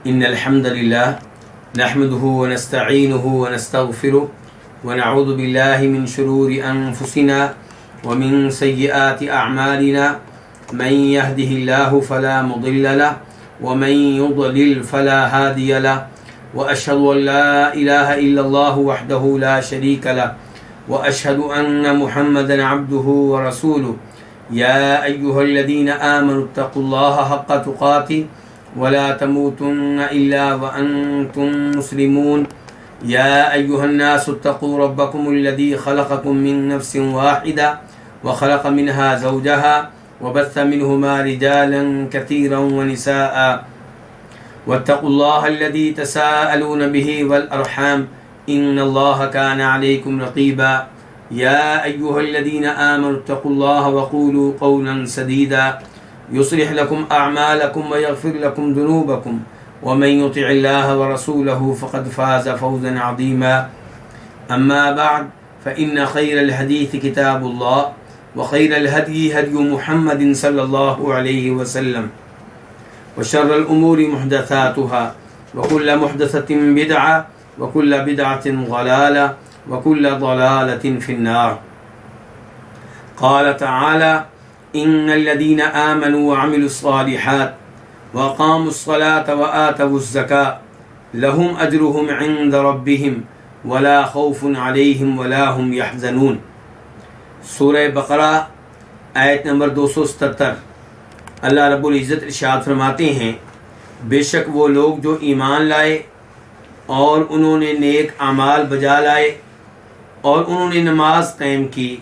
إن الحمد لله نحمده ونستعينه ونستغفره ونعوذ بالله من شرور أنفسنا ومن سيئات أعمالنا من يهده الله فلا مضل له ومن يضلل فلا هادي له وأشهد أن لا إله إلا الله وحده لا شريك له وأشهد أن محمدا عبده ورسوله يا أيها الذين آمنوا اتقوا الله حق تقاته ولا تموتن إلا وأنتم مسلمون يا أيها الناس اتقوا ربكم الذي خلقكم من نفس واحدة وخلق منها زوجها وبث منهما رجالا كثيرا ونساء واتقوا الله الذي تساءلون به والأرحام إن الله كان عليكم رقيبا يا أيها الذين آمنوا اتقوا الله وقولوا قولا سديدا يصلح لكم أعمالكم ويغفر لكم ذنوبكم ومن يطع الله ورسوله فقد فاز فوزا عظيما أما بعد فإن خير الحديث كتاب الله وخير الهدي هدي محمد صلى الله عليه وسلم وشر الأمور محدثاتها وكل محدثة بدعة وكل بدعة ضلالة وكل ضلالة في النار. قال تعالى إن الذين آمنوا وعملوا الصالحات وأقاموا الصلاة وآتوا الزكاة لهم أجرهم عند ربهم ولا خوف عليهم ولا هم يحزنون. سورہ بقرہ آیت نمبر 277. اللہ رب العزت ارشاد فرماتے ہیں بے شک وہ لوگ جو ایمان لائے اور انہوں نے نیک اعمال بجا لائے اور انہوں نے نماز قائم کی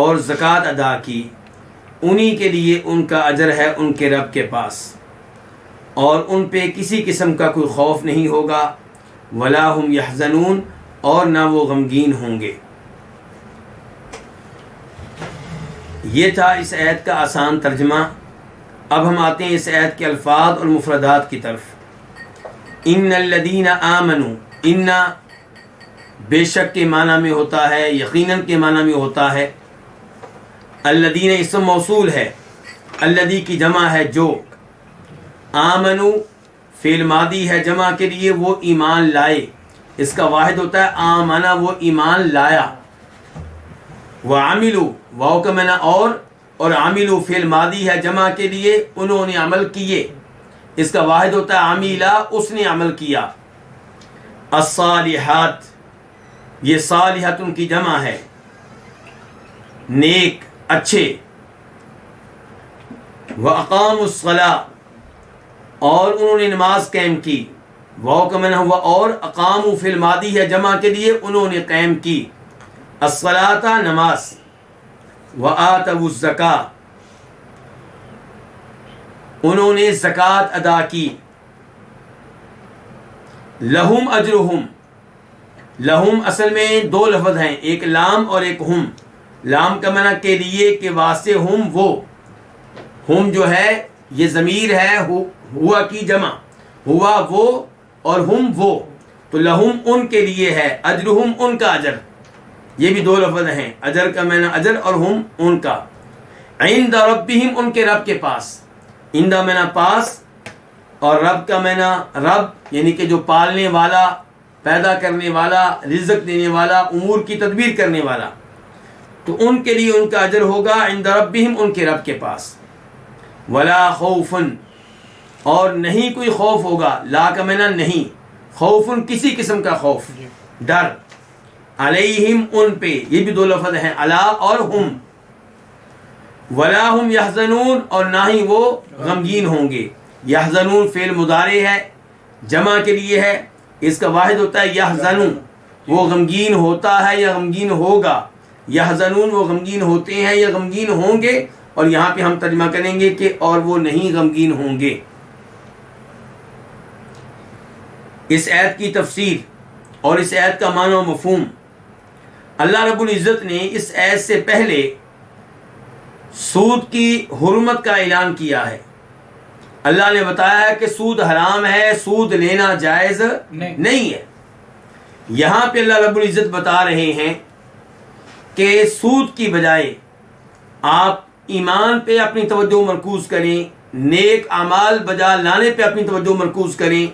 اور زکوٰۃ ادا کی انہی کے لیے ان کا اجر ہے ان کے رب کے پاس اور ان پہ کسی قسم کا کوئی خوف نہیں ہوگا ولا هم یحزنون اور نہ وہ غمگین ہوں گے. یہ تھا اس آیت کا آسان ترجمہ. اب ہم آتے ہیں اس آیت کے الفاظ اور مفردات کی طرف. ان الذین آمنوا، ان بے شک کے معنی میں ہوتا ہے، یقیناً کے معنی میں ہوتا ہے. الذین اسم موصول ہے، الذی کی جمع ہے جو، آمنو فعل ماضی ہے جمع کے لیے، وہ ایمان لائے. اس کا واحد ہوتا ہے آمنا، وہ ایمان لایا. وعملوا واو کا معنی اور عملوا فعل ماضی ہے جمع کے لیے، انہوں نے عمل کیے. اس کا واحد ہوتا ہے عمیلا، اس نے عمل کیا. الصالحات یہ صالحات ان کی جمع ہے، نیک اچھے. وَأَقَامُوا الصَّلَاةَ اور انہوں نے نماز قائم کی. واو کا معنی ہوا اور، اقاموا فعل ماضی ہے جمع کے لیے، انہوں نے قائم کی. الصلاۃ نماز. وآتوا الزکاۃ انہوں نے زکوٰۃ ادا کی. لہم اجرہم، لہم اصل میں دو لفظ ہیں، ایک لام اور ایک ہم. لام کا معنی کے لیے کے واسطے، ہم وہ، ہم جو ہے یہ ضمیر ہے ہوا کی جمع، ہوا وہ اور ہم وہ، تو لہم ان کے لیے ہے، اجرہم ان کا اجر. یہ بھی دو لفظ ہیں، اجر کا معنی اجر اور ہم ان کا. عند ربہم ان کے رب کے پاس. عند معنی پاس اور رب کا معنی رب یعنی کہ جو پالنے والا، پیدا کرنے والا، رزق دینے والا، امور کی تدبیر کرنے والا. تو ان کے لیے ان کا اجر ہوگا عند ربہم ان کے رب کے پاس. ولا خوف اور نہیں کوئی خوف ہوگا. لا کا معنی نہیں، خوف کسی قسم کا خوف، ڈر. علیہم ان پہ، یہ بھی دو لفظ ہیں، علا اور ہم. ولا هم یحزنون اور نہ ہی وہ غمگین ہوں گے. یحزنون فعل مضارع ہے جمع کے لیے ہے، اس کا واحد ہوتا ہے یحزنون، وہ غمگین ہوتا ہے یا غمگین ہوگا. یحزنون وہ غمگین ہوتے ہیں یا غمگین ہوں گے، اور یہاں پہ ہم ترجمہ کریں گے کہ اور وہ نہیں غمگین ہوں گے. اس آیت کی تفسیر اور اس آیت کا معنی و مفہوم، اللہ رب العزت نے اس آیت سے پہلے سود کی حرمت کا اعلان کیا ہے. اللہ نے بتایا ہے کہ سود حرام ہے، سود لینا جائز نہیں ہے. یہاں پہ اللہ رب العزت بتا رہے ہیں کہ سود کی بجائے آپ ایمان پہ اپنی توجہ مرکوز کریں، نیک اعمال بجا لانے پہ اپنی توجہ مرکوز کریں.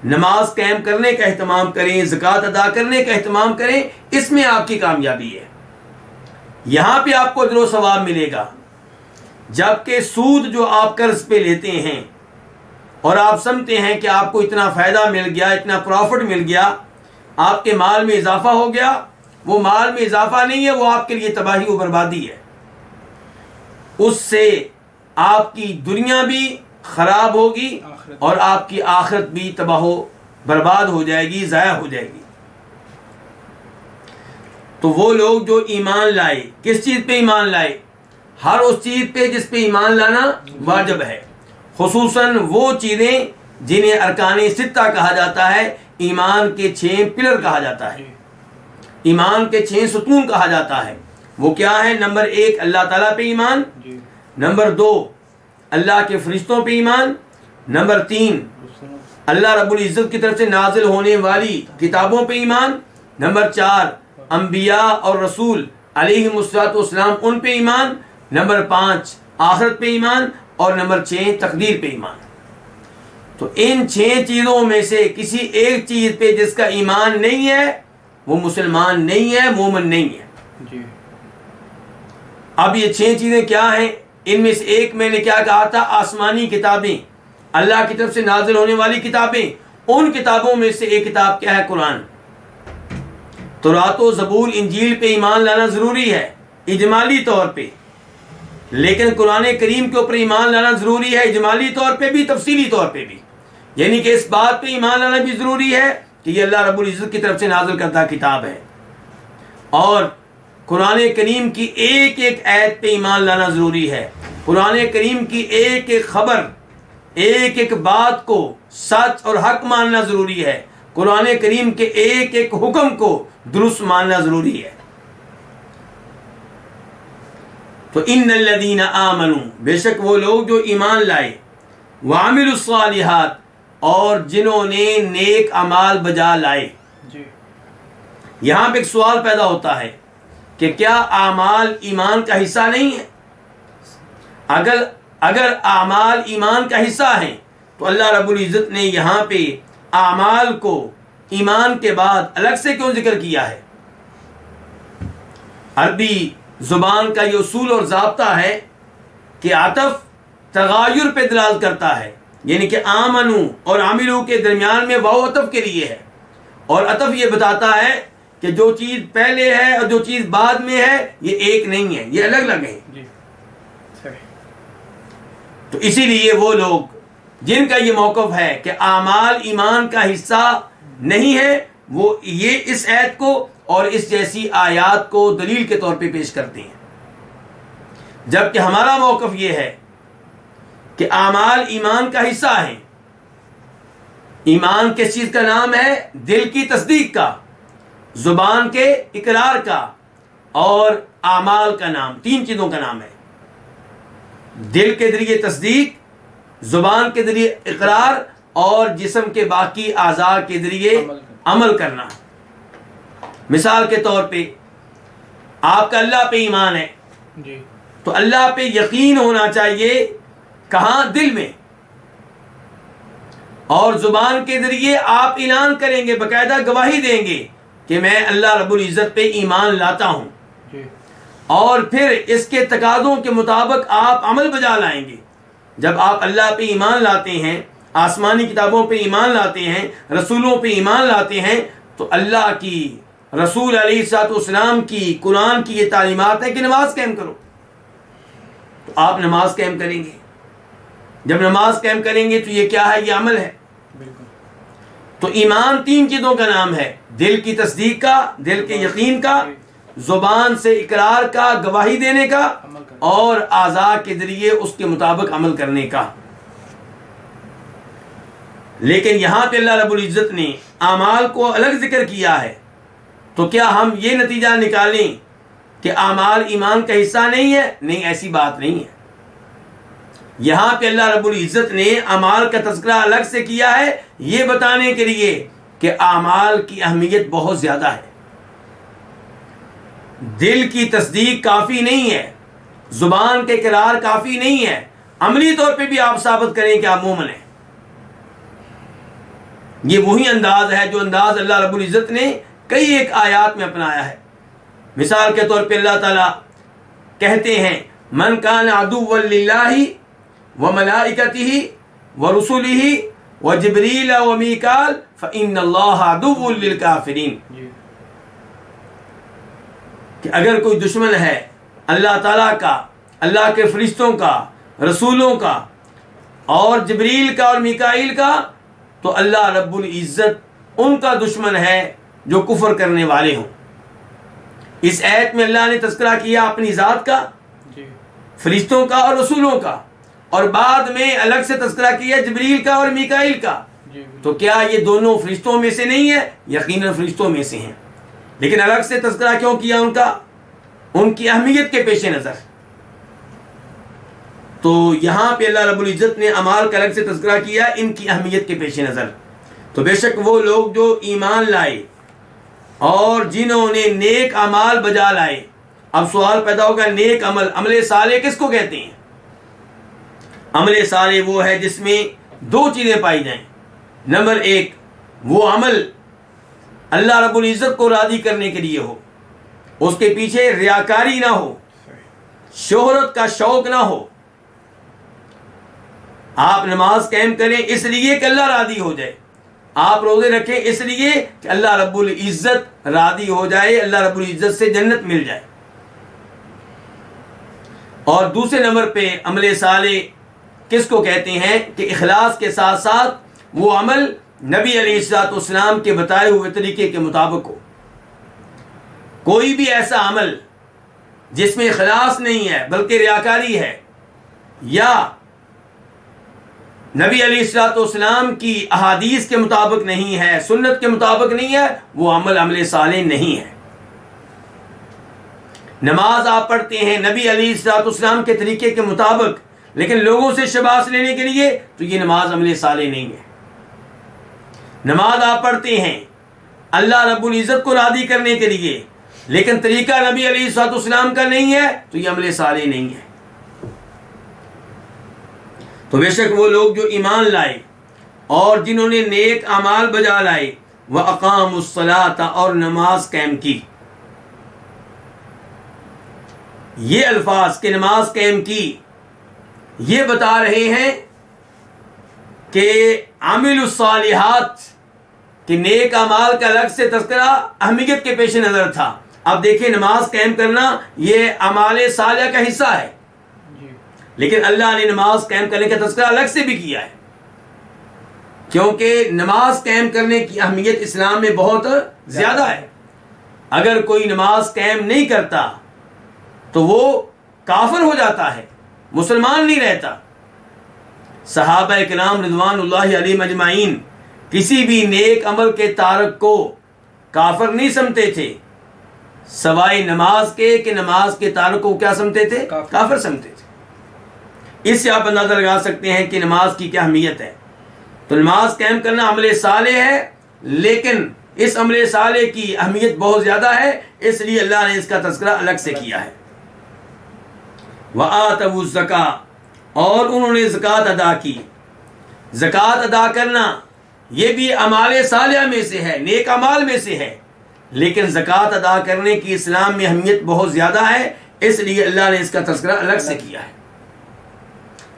نماز قائم کرنے کا اہتمام کریں، زکوٰۃ ادا کرنے کا اہتمام کریں، اس میں آپ کی کامیابی ہے، یہاں پہ آپ کو اجر و ثواب ملے گا۔ جبکہ سود جو آپ قرض پہ لیتے ہیں اور آپ سمجھتے ہیں کہ آپ کو اتنا فائدہ مل گیا، اتنا پروفٹ مل گیا، آپ کے مال میں اضافہ ہو گیا، وہ مال میں اضافہ نہیں ہے، وہ آپ کے لیے تباہی و بربادی ہے۔ اس سے آپ کی دنیا بھی خراب ہوگی اور آپ کی آخرت بھی تباہ و برباد ہو جائے گی، ضائع ہو جائے گی۔ تو وہ لوگ جو ایمان لائے، کس چیز پہ ایمان لائے؟ ہر اس چیز پہ جس پہ ایمان لانا واجب ہے، خصوصاً وہ چیزیں جنہیں ارکان ستہ کہا جاتا ہے، ایمان کے 6 پلر کہا جاتا ہے، ایمان کے 6 ستون کہا جاتا ہے۔ وہ کیا ہے؟ نمبر 1 اللہ تعالیٰ پہ ایمان، نمبر 2 اللہ کے فرشتوں پہ ایمان، نمبر 3 اللہ رب العزت کی طرف سے نازل ہونے والی کتابوں پہ ایمان، نمبر 4 انبیاء اور رسول علیہم السلام ان پہ ایمان، نمبر 5 آخرت پہ ایمان، اور نمبر 6 تقدیر پہ ایمان۔ تو ان 6 چیزوں میں سے کسی ایک چیز پہ جس کا ایمان نہیں ہے وہ مسلمان نہیں ہے، مومن نہیں ہے۔ اب یہ 6 چیزیں کیا ہیں؟ ان میں سے ایک میں نے کیا کہا تھا؟ آسمانی کتابیں، اللہ کی طرف سے نازل ہونے والی کتابیں۔ ان کتابوں میں سے ایک کتاب کیا ہے؟ قرآن۔ تورات و زبور انجیل پہ ایمان لانا ضروری ہے اجمالی طور پہ، لیکن قرآن کریم کے اوپر ایمان لانا ضروری ہے اجمالی طور پہ بھی، تفصیلی طور پہ بھی، یعنی کہ اس بات پہ ایمان لانا بھی ضروری ہے کہ یہ اللہ رب العزت کی طرف سے نازل کردہ کتاب ہے، اور قرآن کریم کی ایک ایک آیت پہ ایمان لانا ضروری ہے، قرآن کریم کی ایک ایک خبر، ایک ایک بات کو سچ اور حق ماننا ضروری ہے، قرآن کریم کے ایک ایک حکم کو درست ماننا ضروری ہے۔ تو ان الذین آمنوا، بے شک وہ لوگ جو ایمان لائے، وعملوا الصالحات، اور جنہوں نے نیک اعمال بجا لائے۔ یہاں پہ ایک سوال پیدا ہوتا ہے کہ کیا اعمال ایمان کا حصہ نہیں ہے؟ اگر اعمال ایمان کا حصہ ہیں تو اللہ رب العزت نے یہاں پہ اعمال کو ایمان کے بعد الگ سے کیوں ذکر کیا ہے؟ عربی زبان کا یہ اصول اور ضابطہ ہے کہ عطف تغیر پہ دلالت کرتا ہے، یعنی کہ آمنو اور عاملو کے درمیان میں واو عطف کے لیے ہے، اور عطف یہ بتاتا ہے کہ جو چیز پہلے ہے اور جو چیز بعد میں ہے یہ ایک نہیں ہے، یہ الگ الگ ہیں۔ تو اسی لیے وہ لوگ جن کا یہ موقف ہے کہ اعمال ایمان کا حصہ نہیں ہے، وہ یہ اس آیت کو اور اس جیسی آیات کو دلیل کے طور پہ پیش کرتے ہیں، جبکہ ہمارا موقف یہ ہے کہ اعمال ایمان کا حصہ ہیں۔ ایمان کس چیز کا نام ہے؟ دل کی تصدیق کا، زبان کے اقرار کا، اور اعمال کا نام، 3 چیزوں کا نام ہے۔ دل کے ذریعے تصدیق، زبان کے ذریعے اقرار، اور جسم کے باقی اعضاء کے ذریعے عمل کرنا۔ مثال کے طور پہ آپ کا اللہ پہ ایمان ہے تو اللہ پہ یقین ہونا چاہیے، کہاں؟ دل میں، اور زبان کے ذریعے آپ اعلان کریں گے، باقاعدہ گواہی دیں گے کہ میں اللہ رب العزت پہ ایمان لاتا ہوں، اور پھر اس کے تقاضوں کے مطابق آپ عمل بجا لائیں گے۔ جب آپ اللہ پہ ایمان لاتے ہیں، آسمانی کتابوں پہ ایمان لاتے ہیں، رسولوں پہ ایمان لاتے ہیں، تو اللہ کی، رسول علیہ السلام کی، قرآن کی یہ تعلیمات ہے کہ نماز قائم کرو، تو آپ نماز قائم کریں گے۔ جب نماز قائم کریں گے تو یہ کیا ہے؟ یہ عمل ہے۔ تو ایمان 3 چیزوں کا نام ہے، دل کی تصدیق کا، دل کے یقین کا، زبان سے اقرار کا، گواہی دینے کا، اور اعضاء کے ذریعے اس کے مطابق عمل کرنے کا۔ لیکن یہاں پہ اللہ رب العزت نے اعمال کو الگ ذکر کیا ہے، تو کیا ہم یہ نتیجہ نکالیں کہ اعمال ایمان کا حصہ نہیں ہے؟ نہیں، ایسی بات نہیں ہے۔ یہاں پہ اللہ رب العزت نے اعمال کا تذکرہ الگ سے کیا ہے، یہ بتانے کے لیے کہ اعمال کی اہمیت بہت زیادہ ہے۔ دل کی تصدیق کافی نہیں ہے، زبان کے اقرار کافی نہیں ہے، عملی طور پہ بھی آپ ثابت کریں کہ آپ مومن ہیں۔ یہ وہی انداز ہے جو انداز اللہ رب العزت نے کئی ایک آیات میں اپنایا ہے. مثال کے طور پہ اللہ تعالیٰ کہتے ہیں من کان عدوا للہ وملائکتہ ورسلہ وجبریل ومیکال فإن اللہ عدو للکافرین. کہ اگر کوئی دشمن ہے اللہ تعالیٰ کا، اللہ کے فرشتوں کا، رسولوں کا اور جبریل کا اور میکائیل کا، تو اللہ رب العزت ان کا دشمن ہے جو کفر کرنے والے ہوں. اس آیت میں اللہ نے تذکرہ کیا اپنی ذات کا، فرشتوں کا اور رسولوں کا، اور بعد میں الگ سے تذکرہ کیا جبریل کا اور میکائیل کا. تو کیا یہ دونوں فرشتوں میں سے نہیں ہے؟ یقیناً فرشتوں میں سے ہیں، لیکن الگ سے تذکرہ کیوں کیا ان کا؟ ان کی اہمیت کے پیش نظر. تو یہاں پہ اللہ رب العزت نے اعمال کا الگ سے تذکرہ کیا ان کی اہمیت کے پیش نظر. تو بے شک وہ لوگ جو ایمان لائے اور جنہوں نے نیک اعمال بجا لائے. اب سوال پیدا ہوگا نیک عمل، عمل صالح کس کو کہتے ہیں؟ عمل صالح وہ ہے جس میں دو چیزیں پائی جائیں. نمبر ایک، وہ عمل اللہ رب العزت کو راضی کرنے کے لیے ہو، اس کے پیچھے ریاکاری نہ ہو، شہرت کا شوق نہ ہو. آپ نماز قائم کریں اس لیے کہ اللہ راضی ہو جائے، آپ روزے رکھیں اس لیے کہ اللہ رب العزت راضی ہو جائے، اللہ رب العزت سے جنت مل جائے. اور دوسرے نمبر پہ عمل صالح کس کو کہتے ہیں؟ کہ اخلاص کے ساتھ ساتھ وہ عمل نبی علیہ الصلوۃ والسلام کے بتائے ہوئے طریقے کے مطابق ہو. کوئی بھی ایسا عمل جس میں اخلاص نہیں ہے بلکہ ریاکاری ہے، یا نبی علیہ الصلوۃ والسلام کی احادیث کے مطابق نہیں ہے، سنت کے مطابق نہیں ہے، وہ عمل صالح نہیں ہے. نماز آپ پڑھتے ہیں نبی علیہ الصلوۃ والسلام کے طریقے کے مطابق لیکن لوگوں سے شاباش لینے کے لیے، تو یہ نماز عمل صالح نہیں ہے. نماز آپ پڑھتے ہیں اللہ رب العزت کو راضی کرنے کے لیے لیکن طریقہ نبی علیہ الصلوۃ والسلام کا نہیں ہے، تو یہ عمل صالح نہیں ہے. تو بے شک وہ لوگ جو ایمان لائے اور جنہوں نے نیک اعمال بجا لائے، وَأَقَامُوا الصَّلَاةَ اور نماز قائم کی. یہ الفاظ کہ نماز قائم کی یہ بتا رہے ہیں کہ عامل الصالحات کہ نیک اعمال کا الگ سے تذکرہ اہمیت کے پیش نظر تھا. اب دیکھیں نماز قائم کرنا یہ اعمال صالحہ کا حصہ ہے، لیکن اللہ نے نماز قائم کرنے کا تذکرہ الگ سے بھی کیا ہے، کیونکہ نماز قائم کرنے کی اہمیت اسلام میں بہت زیادہ ہے. اگر کوئی نماز قائم نہیں کرتا تو وہ کافر ہو جاتا ہے، مسلمان نہیں رہتا. صحابہ کرام رضوان اللہ علیہم اجمعین کسی بھی نیک عمل کے تارک کو کافر نہیں سمجھتے تھے سوائے نماز کے، کہ نماز کے تارک کو کیا سمجھتے تھے؟ کافر سمجھتے تھے. اس سے آپ اندازہ لگا سکتے ہیں کہ نماز کی کیا اہمیت ہے. تو نماز قائم کرنا عمل صالح ہے، لیکن اس عمل صالح کی اہمیت بہت زیادہ ہے، اس لیے اللہ نے اس کا تذکرہ الگ سے کیا ہے. وَآتَوُا الزَّکَاۃَ اور انہوں نے زکوٰۃ ادا کی. زکوٰۃ ادا کرنا یہ بھی اعمال صالحہ میں سے ہے، نیک اعمال میں سے ہے، لیکن زکوٰۃ ادا کرنے کی اسلام میں اہمیت بہت زیادہ ہے، اس لیے اللہ نے اس کا تذکرہ الگ سے کیا ہے.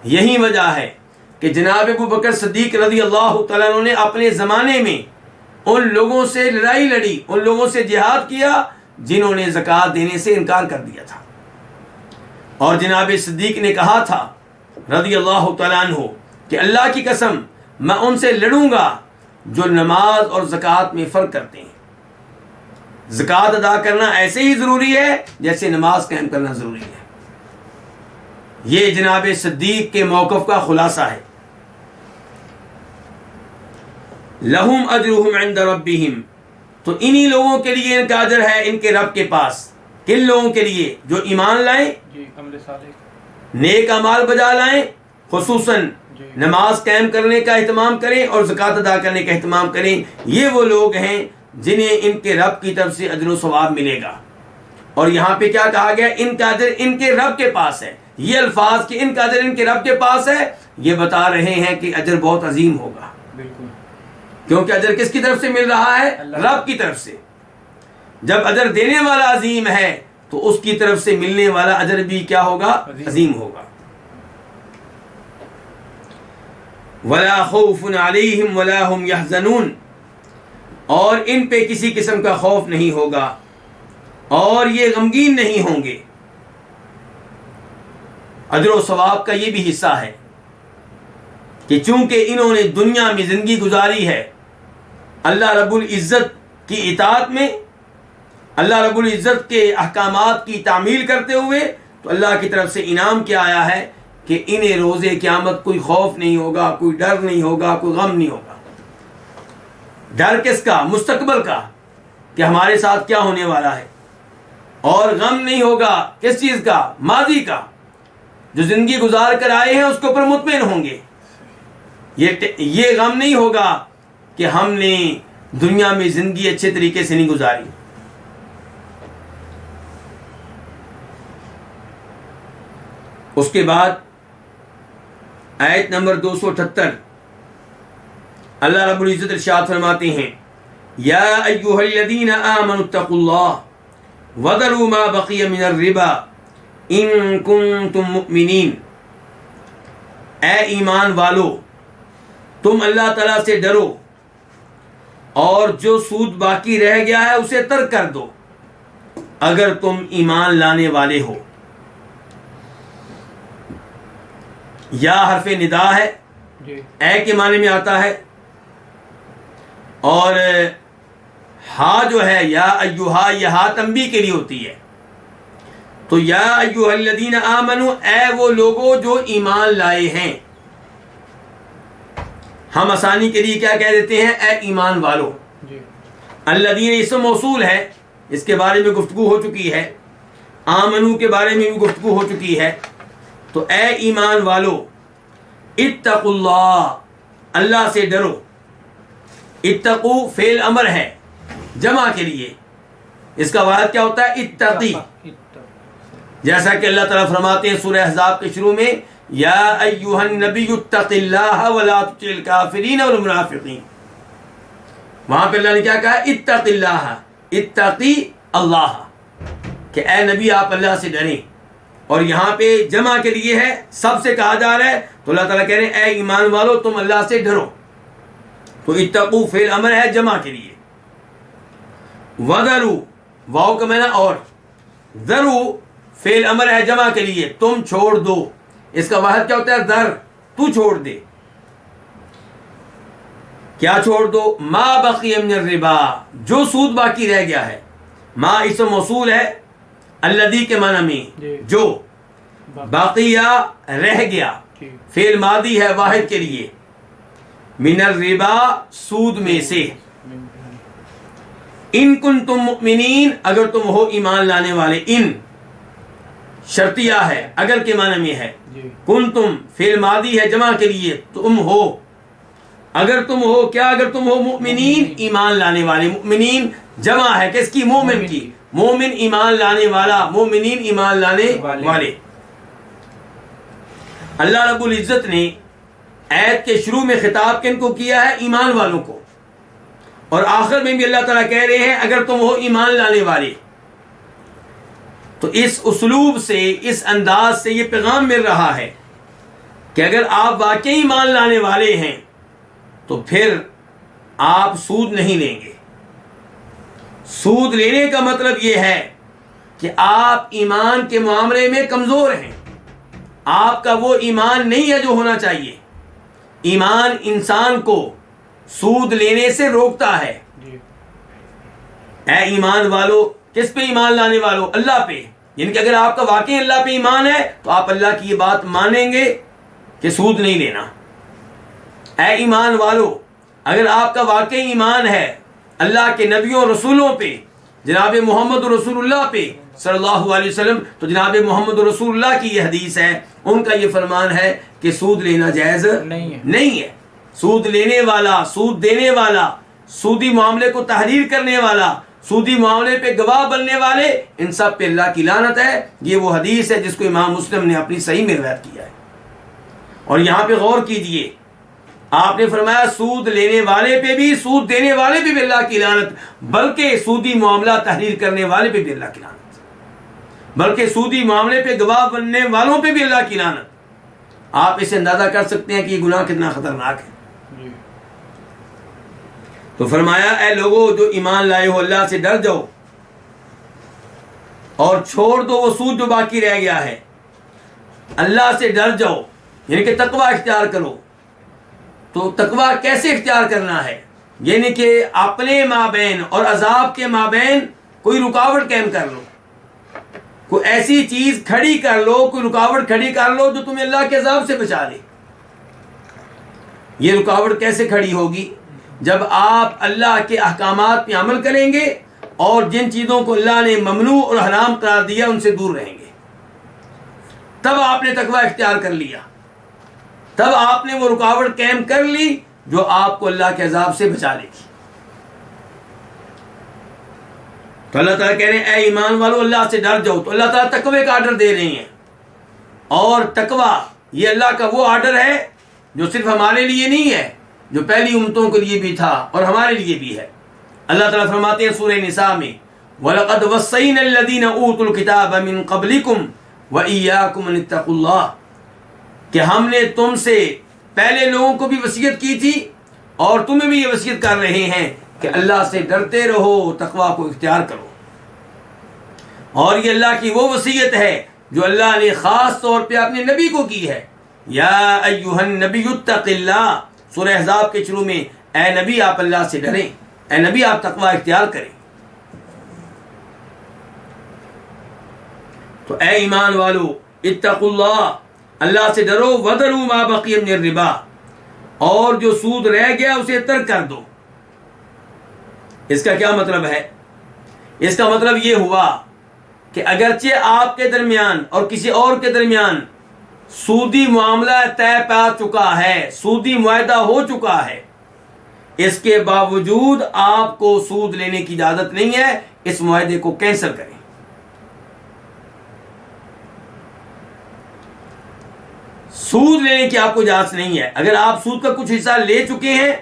یہی وجہ ہے کہ جناب ابو بکر صدیق رضی اللہ تعالیٰ عنہ نے اپنے زمانے میں ان لوگوں سے لڑائی لڑی، ان لوگوں سے جہاد کیا جنہوں نے زکوٰۃ دینے سے انکار کر دیا تھا. اور جناب صدیق نے کہا تھا رضی اللہ تعالیٰ عنہ کہ اللہ کی قسم میں ان سے لڑوں گا جو نماز اور زکوٰۃ میں فرق کرتے ہیں. زکوٰۃ ادا کرنا ایسے ہی ضروری ہے جیسے نماز قائم کرنا ضروری ہے. یہ جناب صدیق کے موقف کا خلاصہ ہے. لہم اجرہم عند ربہم تو انہی لوگوں کے لیے ان کا اجر ہے ان کے رب کے پاس. کن لوگوں کے لیے؟ جو ایمان لائیں، نیک اعمال بجا لائیں، خصوصاً نماز قائم کرنے کا اہتمام کریں اور زکوٰۃ ادا کرنے کا اہتمام کریں. یہ وہ لوگ ہیں جنہیں ان کے رب کی طرف سے اجر و ثواب ملے گا. اور یہاں پہ کیا کہا گیا؟ ان کا اجر ان کے رب کے پاس ہے. یہ الفاظ کہ ان کا اجر ان کے رب کے پاس ہے یہ بتا رہے ہیں کہ اجر بہت عظیم ہوگا. کیونکہ اجر کس کی طرف سے مل رہا ہے؟ رب کی طرف سے. جب اجر دینے والا عظیم ہے تو اس کی طرف سے ملنے والا اجر بھی کیا ہوگا؟ عظیم ہوگا. وَلَا خَوْفٌ عَلَيْهِمْ وَلَا هُمْ يَحْزَنُونَ، اور ان پہ کسی قسم کا خوف نہیں ہوگا اور یہ غمگین نہیں ہوں گے. اجر و ثواب کا یہ بھی حصہ ہے کہ چونکہ انہوں نے دنیا میں زندگی گزاری ہے اللہ رب العزت کی اطاعت میں، اللہ رب العزت کے احکامات کی تعمیل کرتے ہوئے، تو اللہ کی طرف سے انعام کیا آیا ہے کہ انہیں روز قیامت کوئی خوف نہیں ہوگا، کوئی ڈر نہیں ہوگا، کوئی غم نہیں ہوگا. ڈر کس کا؟ مستقبل کا، کہ ہمارے ساتھ کیا ہونے والا ہے. اور غم نہیں ہوگا کس چیز کا؟ ماضی کا. جو زندگی گزار کر آئے ہیں اس کے اوپر مطمئن ہوں گے. یہ غم نہیں ہوگا کہ ہم نے دنیا میں زندگی اچھے طریقے سے نہیں گزاری. اس کے بعد آیت نمبر 278 اللہ رب العزت ارشاد فرماتے ہیں یا ایھا الذین آمنوا اتقوا اللہ وذروا ما بقی من الربا ان کنتم مؤمنین. اے ایمان والو، تم اللہ تعالیٰ سے ڈرو اور جو سود باقی رہ گیا ہے اسے ترک کر دو اگر تم ایمان لانے والے ہو. یا حرف ندا ہے، اے کے معنی میں آتا ہے، اور ہا جو ہے یا ایھا، یہ ہا تنبیہ کے لیے ہوتی ہے. تو یا ایھا الذین آمنو، اے وہ لوگوں جو ایمان لائے ہیں. ہم آسانی کے لیے کیا کہہ دیتے ہیں؟ اے ایمان والو. الذین اسم موصول ہے، اس کے بارے میں گفتگو ہو چکی ہے. آمنو کے بارے میں بھی گفتگو ہو چکی ہے. تو اے ایمان والو، اتقوا اللہ، اللہ سے ڈرو. اتقو فعل امر ہے جمع کے لیے، اس کا واحد کیا ہوتا ہے؟ اتقی. جیسا کہ اللہ تعالیٰ فرماتے ہیں سورہ احزاب کے شروع میں یا ایھا النبی اتق اللہ ولا تطع الکافرین والمنافقین. وہاں پہ اللہ نے کیا کہا؟ اتق اللہ، اتقی اللہ، کہ اے نبی آپ اللہ سے ڈریں. اور یہاں پہ جمع کے لیے ہے، سب سے کہا جا رہا ہے. تو اللہ تعالیٰ کہہ رہے ہیں اے ایمان والو تم اللہ سے ڈرو. تو اتقو فعل امر ہے جمع کے لیے. وذرو واو کا معنی اور، ذرو فعل امر ہے جمع کے لیے، تم چھوڑ دو. اس کا واحد کیا ہوتا ہے؟ ذر، تو چھوڑ دے. کیا چھوڑ دو؟ ما بقی من الربا، جو سود باقی رہ گیا ہے. ما اسم موصول ہے الذی کے معنی میں جو، باقیہ رہ گیا، فعل ماضی ہے واحد کے لیے. من الربا سود میں سے. ان کنتم مؤمنین، اگر تم ہو ایمان لانے والے. ان شرطیہ ہے، اگر کے معنی میں ہے. کنتم فعل ماضی ہے جمع کے لیے، تم ہو، اگر تم ہو. کیا اگر تم ہو؟ مؤمنین، ایمان لانے والے. مؤمنین جمع ہے کس کی؟ مومن کی. مومن ایمان لانے والا، مومنین ایمان لانے والے. اللہ رب العزت نے آیت کے شروع میں خطاب کن کو کیا ہے؟ ایمان والوں کو. اور آخر میں بھی اللہ تعالیٰ کہہ رہے ہیں اگر تم ہو ایمان لانے والے. تو اس اسلوب سے، اس انداز سے یہ پیغام مل رہا ہے کہ اگر آپ واقعی ایمان لانے والے ہیں تو پھر آپ سود نہیں لیں گے. سود لینے کا مطلب یہ ہے کہ آپ ایمان کے معاملے میں کمزور ہیں. آپ کا وہ ایمان نہیں ہے جو ہونا چاہیے. ایمان انسان کو سود لینے سے روکتا ہے. اے ایمان والو، کس پہ ایمان لانے والو؟ اللہ پہ. یعنی کہ اگر آپ کا واقعی اللہ پہ ایمان ہے تو آپ اللہ کی یہ بات مانیں گے کہ سود نہیں لینا. اے ایمان والو، اگر آپ کا واقعی ایمان ہے اللہ کے نبیوں رسولوں پہ، جناب محمد رسول اللہ پہ صلی اللہ علیہ وسلم، تو جناب محمد رسول اللہ کی یہ حدیث ہے، ان کا یہ فرمان ہے کہ سود لینا جائز نہیں ہے. سود لینے والا، سود دینے والا، سودی معاملے کو تحریر کرنے والا، سودی معاملے پہ گواہ بننے والے، ان سب پہ اللہ کی لعنت ہے. یہ وہ حدیث ہے جس کو امام مسلم نے اپنی صحیح میں روایت کیا ہے. اور یہاں پہ غور کیجئے، آپ نے فرمایا سود لینے والے پہ بھی، سود دینے والے پہ بھی اللہ کی لعنت، بلکہ سودی معاملہ تحریر کرنے والے پہ بھی اللہ کی لعنت، بلکہ سودی معاملے پہ گواہ بننے والوں پہ بھی اللہ کی لعنت۔ آپ اسے اندازہ کر سکتے ہیں کہ یہ گناہ کتنا خطرناک ہے۔ تو فرمایا اے لوگو جو ایمان لائے ہو اللہ سے ڈر جاؤ اور چھوڑ دو وہ سود جو باقی رہ گیا ہے، اللہ سے ڈر جاؤ، یعنی کہ تقوی اختیار کرو۔ تو تقوی کیسے اختیار کرنا ہے؟ یعنی کہ اپنے مابین اور عذاب کے مابین کوئی رکاوٹ قائم کر لو، کوئی ایسی چیز کھڑی کر لو، کوئی رکاوٹ کھڑی کر لو جو تمہیں اللہ کے عذاب سے بچا لے۔ یہ رکاوٹ کیسے کھڑی ہوگی؟ جب آپ اللہ کے احکامات پہ عمل کریں گے اور جن چیزوں کو اللہ نے ممنوع اور حرام قرار دیا ان سے دور رہیں گے، تب آپ نے تقوی اختیار کر لیا، تب آپ نے وہ رکاوٹ قائم کر لی جو آپ کو اللہ کے عذاب سے بچا لے گی۔ تو اللہ تعالیٰ کہہ رہے ہیں اے ایمان والو اللہ سے ڈر جاؤ۔ تو اللہ تعالیٰ تقوی کا آرڈر دے رہے ہیں، اور تقوی یہ اللہ کا وہ آرڈر ہے جو صرف ہمارے لیے نہیں ہے، جو پہلی امتوں کے لیے بھی تھا اور ہمارے لیے بھی ہے۔ اللہ تعالیٰ فرماتے ہیں سورہ نساء میں وَلَقَدْ وَصَّيْنَا الَّذِينَ أُوتُوا الْكِتَابَ مِن قَبْلِكُمْ وَإِيَّاكُمْ أَنِ اتَّقُوا اللَّهَ، کہ ہم نے تم سے پہلے لوگوں کو بھی وصیت کی تھی اور تمہیں بھی یہ وصیت کر رہے ہیں کہ اللہ سے ڈرتے رہو، تقوی کو اختیار کرو۔ اور یہ اللہ کی وہ وصیت ہے جو اللہ نے خاص طور پہ اپنے نبی کو کی ہے۔ یا ایھا النبی اتق اللہ، سورہ احزاب کے شروع میں اے نبی آپ اللہ سے ڈریں، اے نبی آپ تقوی اختیار کریں۔ تو اے ایمان والو اتقوا اللہ، اللہ سے ڈرو، وذروا ما بقی من الربا، اور جو سود رہ گیا اسے ترک کر دو۔ اس کا کیا مطلب ہے؟ اس کا مطلب یہ ہوا کہ اگرچہ آپ کے درمیان اور کسی اور کے درمیان سودی معاملہ طے پا چکا ہے، سودی معاہدہ ہو چکا ہے، اس کے باوجود آپ کو سود لینے کی اجازت نہیں ہے، اس معاہدے کو کینسل کریں۔ سود لینے کی آپ کو اجازت نہیں ہے۔ اگر آپ سود کا کچھ حصہ لے چکے ہیں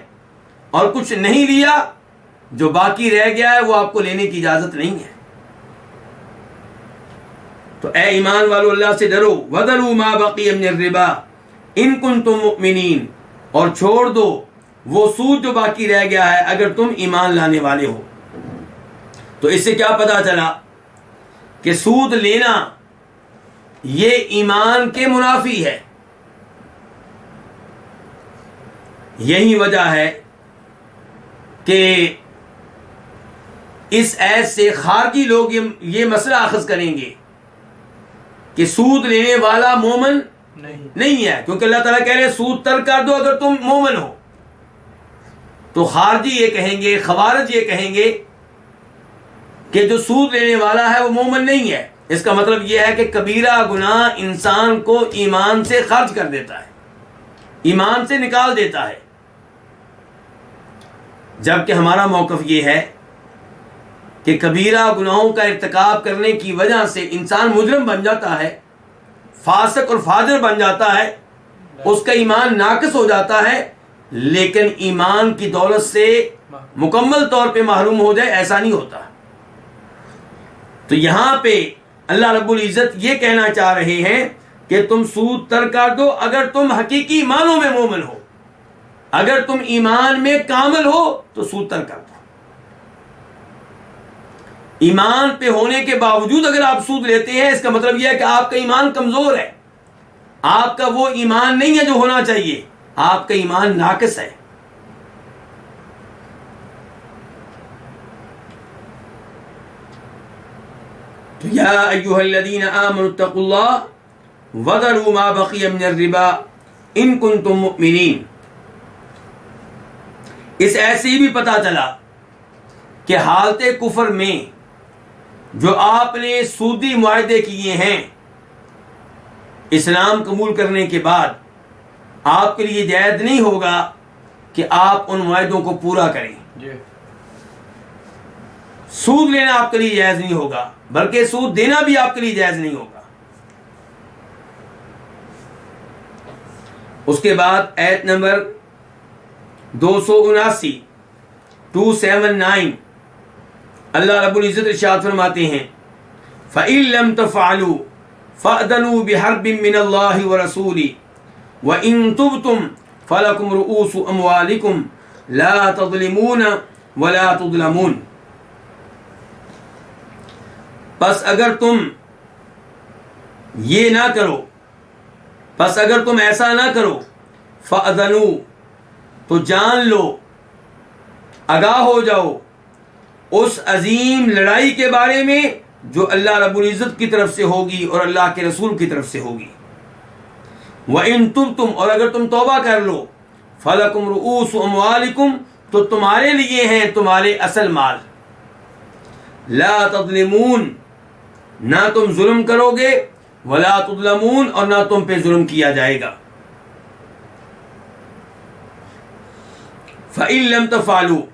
اور کچھ نہیں لیا، جو باقی رہ گیا ہے وہ آپ کو لینے کی اجازت نہیں ہے۔ تو اے ایمان والو اللہ سے ڈرو، وذروا ما بقی من الربا ان کنتم مؤمنین، اور چھوڑ دو وہ سود جو باقی رہ گیا ہے اگر تم ایمان لانے والے ہو۔ تو اس سے کیا پتا چلا کہ سود لینا یہ ایمان کے منافی ہے۔ یہی وجہ ہے کہ اس ایت سے خارجی لوگ یہ مسئلہ اخذ کریں گے کہ سود لینے والا مومن نہیں ہے، کیونکہ اللہ تعالیٰ کہہ رہے ہیں سود ترک کر دو اگر تم مومن ہو۔ تو خارجی یہ کہیں گے، خوارج یہ کہیں گے کہ جو سود لینے والا ہے وہ مومن نہیں ہے۔ اس کا مطلب یہ ہے کہ کبیرہ گناہ انسان کو ایمان سے خارج کر دیتا ہے، ایمان سے نکال دیتا ہے، جبکہ ہمارا موقف یہ ہے کہ کبیرہ گناہوں کا ارتکاب کرنے کی وجہ سے انسان مجرم بن جاتا ہے، فاسق اور فاجر بن جاتا ہے، اس کا ایمان ناقص ہو جاتا ہے، لیکن ایمان کی دولت سے مکمل طور پہ محروم ہو جائے ایسا نہیں ہوتا۔ تو یہاں پہ اللہ رب العزت یہ کہنا چاہ رہے ہیں کہ تم سود ترک کر دو اگر تم حقیقی معنوں میں مومن ہو، اگر تم ایمان میں کامل ہو تو سود ترک کر دو۔ ایمان پہ ہونے کے باوجود اگر آپ سود لیتے ہیں اس کا مطلب یہ ہے کہ آپ کا ایمان کمزور ہے، آپ کا وہ ایمان نہیں ہے جو ہونا چاہیے، آپ کا ایمان ناقص ہے۔ تو یا ایھا الذین آمنوا اتقوا اللہ وذروا ما بقی من الربا ان کنتم مؤمنین۔ اس ایسے ہی بھی پتا چلا کہ حالت کفر میں جو آپ نے سودی معاہدے کیے ہیں، اسلام قبول کرنے کے بعد آپ کے لیے جائز نہیں ہوگا کہ آپ ان معاہدوں کو پورا کریں۔ سود لینا آپ کے لیے جائز نہیں ہوگا، بلکہ سود دینا بھی آپ کے لیے جائز نہیں ہوگا۔ اس کے بعد آیت نمبر 279 279 اللہ رب العزت ارشاد فرماتے ہیں فَإِن لَمْ تَفْعَلُوا فَأْذَنُوا بِحَرْبٍ مِّنَ اللَّهِ وَرَسُولِهِ وَإِن تُبْتُمْ فَلَكُمْ رُؤُوسُ أَمْوَالِكُمْ لَا تَظْلِمُونَ وَلَا تُظْلَمُونَ. پس اگر تم یہ نہ کرو، پس اگر تم ایسا نہ کرو، فَأْذَنُوا تو جان لو، آگاہ ہو جاؤ اس عظیم لڑائی کے بارے میں جو اللہ رب العزت کی طرف سے ہوگی اور اللہ کے رسول کی طرف سے ہوگی. وَإِن تُبْتُمْ اور اگر تم توبہ کر لو، فَلَكُمْ رُؤُوسُ أَمْوَالِكُمْ تو تمہارے لیے ہیں تمہارے اصل مال. لَا تَظْلِمُونَ نہ تم ظلم کرو گے، وَلَا تُظْلَمُونَ اور نہ تم پہ ظلم کیا جائے گا. فَإِن لَمْ تَفْعَلُوا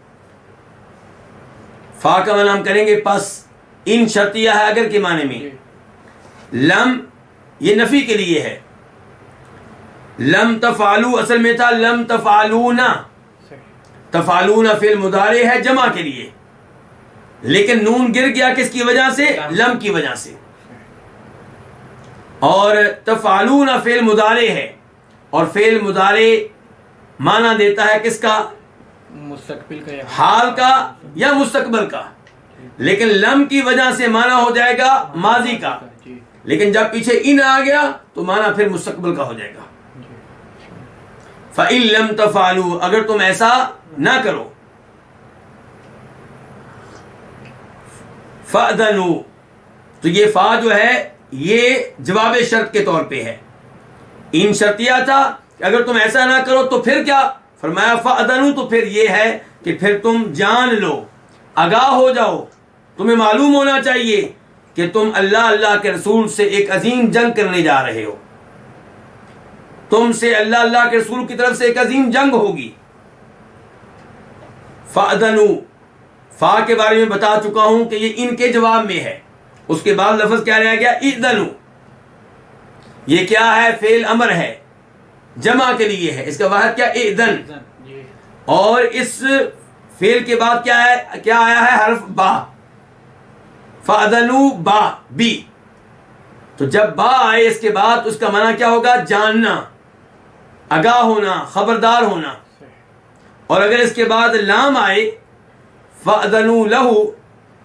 فا کا معنی ہم کریں گے پس، ان شرطیہ ہے اگر کے معنی میں. لم یہ نفی کے لیے ہے. لم تفعلوا اصل میں تھا لم تفعلون، تفعلون فعل مضارع ہے جمع کے لیے، لیکن نون گر گیا کس کی وجہ سے؟ لم کی وجہ سے. اور تفعلون فعل مضارع ہے، اور فعل مضارع معنی دیتا ہے کس کا؟ مستقبل کا، حال کا یا مستقبل کا، لیکن لم کی وجہ سے معنی ہو جائے گا ماضی کا، لیکن جب پیچھے ان آ گیا تو معنی پھر مستقبل کا ہو جائے گا. فَإِن لَمْ تَفْعَلُوا اگر تم ایسا نہ کرو، فَأْذَنُوا تو یہ فا جو ہے یہ جواب شرط کے طور پہ ہے. ان شرطیہ تھا کہ اگر تم ایسا نہ کرو تو پھر کیا فرمایا؟ فَأْذَنُوا تو پھر یہ ہے کہ پھر تم جان لو، آگاہ ہو جاؤ، تمہیں معلوم ہونا چاہیے کہ تم اللہ کے رسول سے ایک عظیم جنگ کرنے جا رہے ہو. تم سے اللہ کے رسول کی طرف سے ایک عظیم جنگ ہوگی. فَأْذَنُوا فا کے بارے میں بتا چکا ہوں کہ یہ ان کے جواب میں ہے. اس کے بعد لفظ کیا رہ گیا؟ اِذَنُوا. یہ کیا ہے؟ فعل امر ہے، جمع کے لیے ہے. اس کا واحد کیا؟ اِذَن. اور اس فعل کے بعد کیا آیا ہے؟ حرف با. فَأْذَنُوا با بی. تو جب با آئے اس کے بعد اس کا معنی کیا ہوگا؟ جاننا، آگاہ ہونا، خبردار ہونا. اور اگر اس کے بعد لام آئے فَأْذَنُوا لَهُ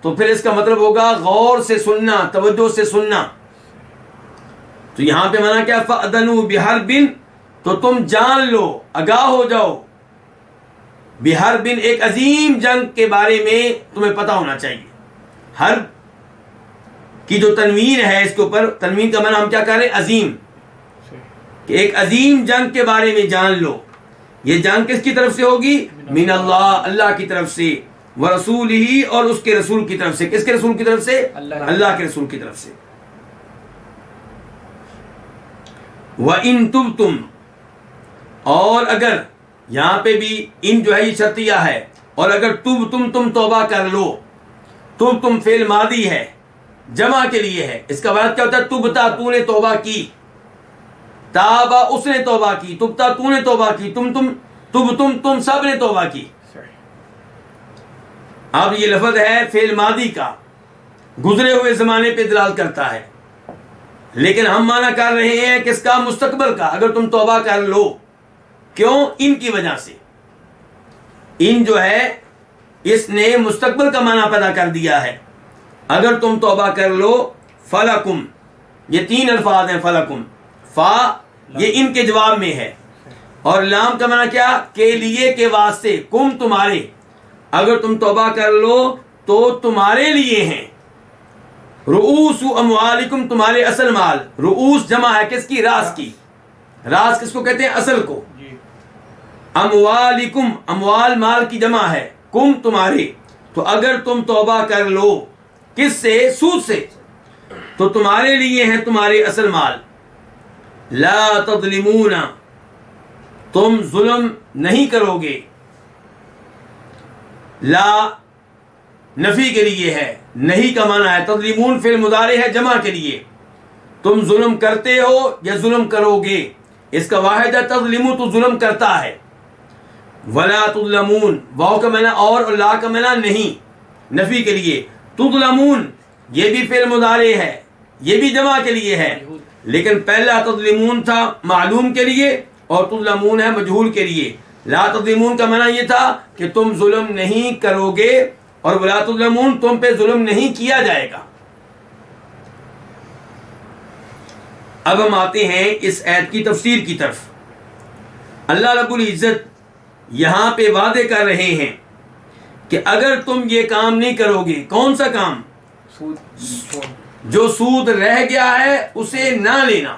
تو پھر اس کا مطلب ہوگا غور سے سننا، توجہ سے سننا. تو یہاں پہ معنی کیا؟ فَأْذَنُوا بِحَرْبٍ تو تم جان لو، آگاہ ہو جاؤ، بِحَرْبٍ ایک عظیم جنگ کے بارے میں تمہیں پتہ ہونا چاہیے. حرب کی جو تنوین ہے اس کے اوپر، تنوین کا معنی ہم کیا کر رہے ہیں؟ عظیم. کہ ایک عظیم جنگ کے بارے میں جان لو. یہ جنگ کس کی طرف سے ہوگی؟ من اللہ، اللہ کی طرف سے، ورسولہ اور اس کے رسول کی طرف سے. کس کے رسول کی طرف سے؟ اللہ کے رسول کی طرف سے. وَإِن تُبْتُمْ اور اگر یہاں پہ بھی ان جو ہے یہ شرطیہ ہے، اور اگر تم توبہ کر لو. تم فعل ماضی ہے، جمع کے لیے ہے. اس کا مطلب کیا ہوتا ہے؟ تبتا تو نے توبہ کی، تابا اس نے توبہ کی، تبتا تو نے توبہ کی، تم سب نے توبہ کی. اب یہ لفظ ہے فعل ماضی کا، گزرے ہوئے زمانے پہ دلال کرتا ہے، لیکن ہم معنی کر رہے ہیں کس کا؟ مستقبل کا. اگر تم توبہ کر لو. کیوں؟ ان کی وجہ سے. ان جو ہے اس نے مستقبل کا معنی پیدا کر دیا ہے. اگر تم توبہ کر لو، فَلَكُمْ یہ تین الفاظ ہیں. فَلَكُمْ فا یہ ان کے جواب میں ہے، اور لام کا معنی کیا؟ کے لیے، کے واسطے. کم تمہارے، اگر تم توبہ کر لو تو تمہارے لیے ہیں. رؤوس اموالکم تمہارے اصل مال. رؤوس جمع ہے کس کی؟ راس کی. راس کس کو کہتے ہیں؟ اصل کو. اموالکم اموال مال کی جمع ہے، کم تمہارے. تو اگر تم توبہ کر لو کس سے؟ سود سے. تو تمہارے لیے ہیں تمہارے اصل مال. لا تظلمون تم ظلم نہیں کرو گے. لا نفی کے لیے ہے، نہیں کا معنی ہے. تظلمون فعل مضارع ہے جمع کے لیے. تم ظلم کرتے ہو یا ظلم کرو گے. اس کا واحد ہے تظلمو تو ظلم کرتا ہے. ولا تظلمون، واو کا معنی اور لا کا معنی نہیں، نفی کے لیے. تظلمون یہ بھی فعل مضارع ہے، یہ بھی جمع کے لیے ہے، لیکن پہلا تظلمون تھا معلوم کے لیے اور تظلمون ہے مجہول کے لیے. لا تظلمون کا معنی یہ تھا کہ تم ظلم نہیں کرو گے، اور ولا تظلمون تم پہ ظلم نہیں کیا جائے گا. اب ہم آتے ہیں اس آیت کی تفسیر کی طرف. اللہ رب العزت یہاں پہ وعدے کر رہے ہیں کہ اگر تم یہ کام نہیں کرو گے. کون سا کام؟ جو سود رہ گیا ہے اسے نہ لینا.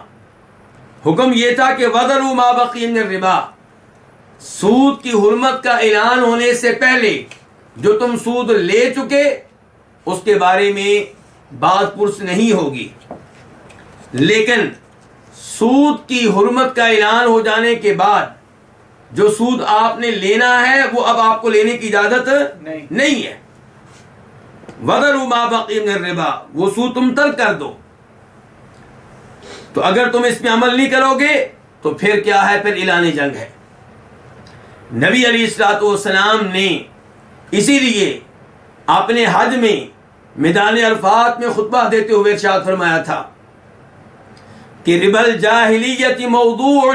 حکم یہ تھا کہ وَذَرُوا مَا بَقِيَ مِنَ الرِّبَا، سود کی حرمت کا اعلان ہونے سے پہلے جو تم سود لے چکے اس کے بارے میں بات پرس نہیں ہوگی، لیکن سود کی حرمت کا اعلان ہو جانے کے بعد جو سود آپ نے لینا ہے وہ اب آپ کو لینے کی اجازت نہیں ہے. وَذَرُوا مَا بَقِيَ مِنَ الرِّبَا، وہ سود تم ترک کر دو. تو اگر تم اس پہ عمل نہیں کرو گے تو پھر کیا ہے؟ پھر اعلان جنگ ہے. نبی علیہ الصلوۃ والسلام نے اسی لیے اپنے حج میں میدان عرفات میں خطبہ دیتے ہوئے ارشاد فرمایا تھا کہ ربا الجاہلیت موضوع،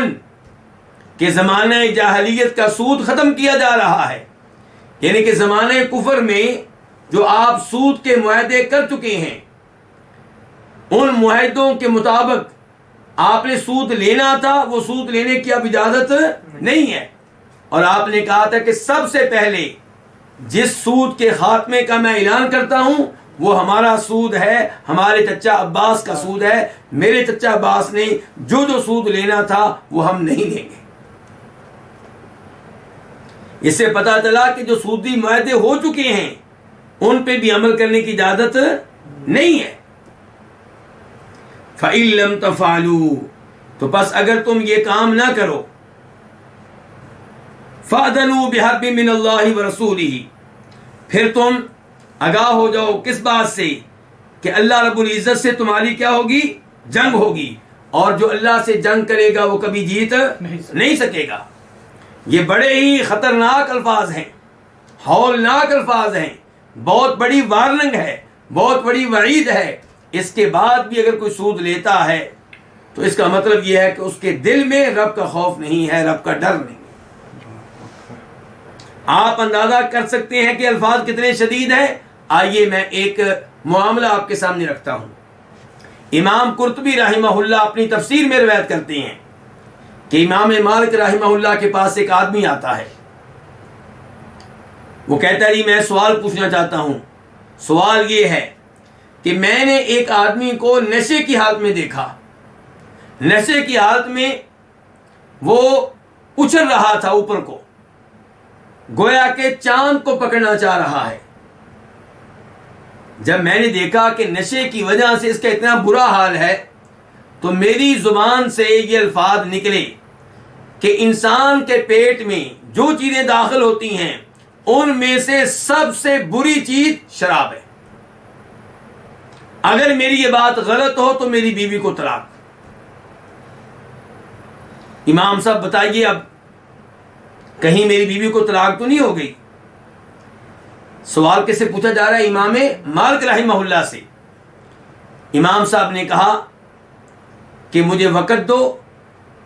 کہ زمانہ جاہلیت کا سود ختم کیا جا رہا ہے. یعنی کہ زمانہ کفر میں جو آپ سود کے معاہدے کر چکے ہیں ان معاہدوں کے مطابق آپ نے سود لینا تھا، وہ سود لینے کی اب اجازت نہیں ہے. اور آپ نے کہا تھا کہ سب سے پہلے جس سود کے خاتمے کا میں اعلان کرتا ہوں وہ ہمارا سود ہے، ہمارے چچا عباس کا سود ہے. میرے چچا عباس نے جو سود لینا تھا وہ ہم نہیں لیں گے. اس سے پتہ چلا کہ جو سودی معاہدے ہو چکے ہیں ان پہ بھی عمل کرنے کی اجازت نہیں ہے. فَإِن لَمْ تَفْعَلُوا، تو پس اگر تم یہ کام نہ کرو، فَأْذَنُوا بِحَرْبٍ مِّنَ اللَّهِ وَرَسُولِهِ، پھر تم آگاہ ہو جاؤ کس بات سے کہ اللہ رب العزت سے تمہاری کیا ہوگی؟ جنگ ہوگی. اور جو اللہ سے جنگ کرے گا وہ کبھی جیت نہیں سکے گا. یہ بڑے ہی خطرناک الفاظ ہیں، ہولناک الفاظ ہیں، بہت بڑی وارننگ ہے، بہت بڑی وعید ہے. اس کے بعد بھی اگر کوئی سود لیتا ہے تو اس کا مطلب یہ ہے کہ اس کے دل میں رب کا خوف نہیں ہے، رب کا ڈر نہیں. آپ اندازہ کر سکتے ہیں کہ الفاظ کتنے شدید ہیں. آئیے میں ایک معاملہ آپ کے سامنے رکھتا ہوں. امام قرطبی رحمہ اللہ اپنی تفسیر میں روایت کرتے ہیں کہ امام مالک رحمہ اللہ کے پاس ایک آدمی آتا ہے. وہ کہتا ہے جی میں سوال پوچھنا چاہتا ہوں. سوال یہ ہے کہ میں نے ایک آدمی کو نشے کی حالت میں دیکھا. نشے کی حالت میں وہ اچھل رہا تھا اوپر کو، گویا کہ چاند کو پکڑنا چاہ رہا ہے. جب میں نے دیکھا کہ نشے کی وجہ سے اس کا اتنا برا حال ہے تو میری زبان سے یہ الفاظ نکلے کہ انسان کے پیٹ میں جو چیزیں داخل ہوتی ہیں ان میں سے سب سے بری چیز شراب ہے. اگر میری یہ بات غلط ہو تو میری بیوی کو طلاق. امام صاحب بتائیے اب کہیں میری بیوی کو طلاق تو نہیں ہو گئی؟ سوال کس سے پوچھا جا رہا ہے؟ امام مالک رحمہ اللہ سے. امام صاحب نے کہا کہ مجھے وقت دو،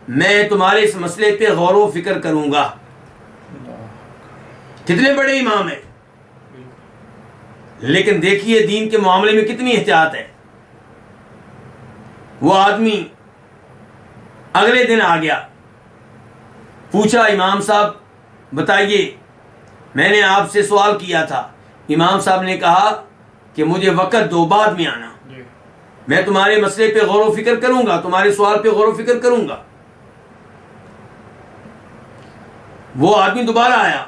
میں تمہارے اس مسئلے پہ غور و فکر کروں گا. کتنے بڑے امام ہیں، لیکن دیکھیے دین کے معاملے میں کتنی احتیاط ہے. وہ آدمی اگلے دن آ گیا، پوچھا امام صاحب بتائیے میں نے آپ سے سوال کیا تھا. امام صاحب نے کہا کہ مجھے وقت دو، بعد میں آنا، میں تمہارے مسئلے پہ غور و فکر کروں گا، تمہارے سوال پہ غور و فکر کروں گا. وہ آدمی دوبارہ آیا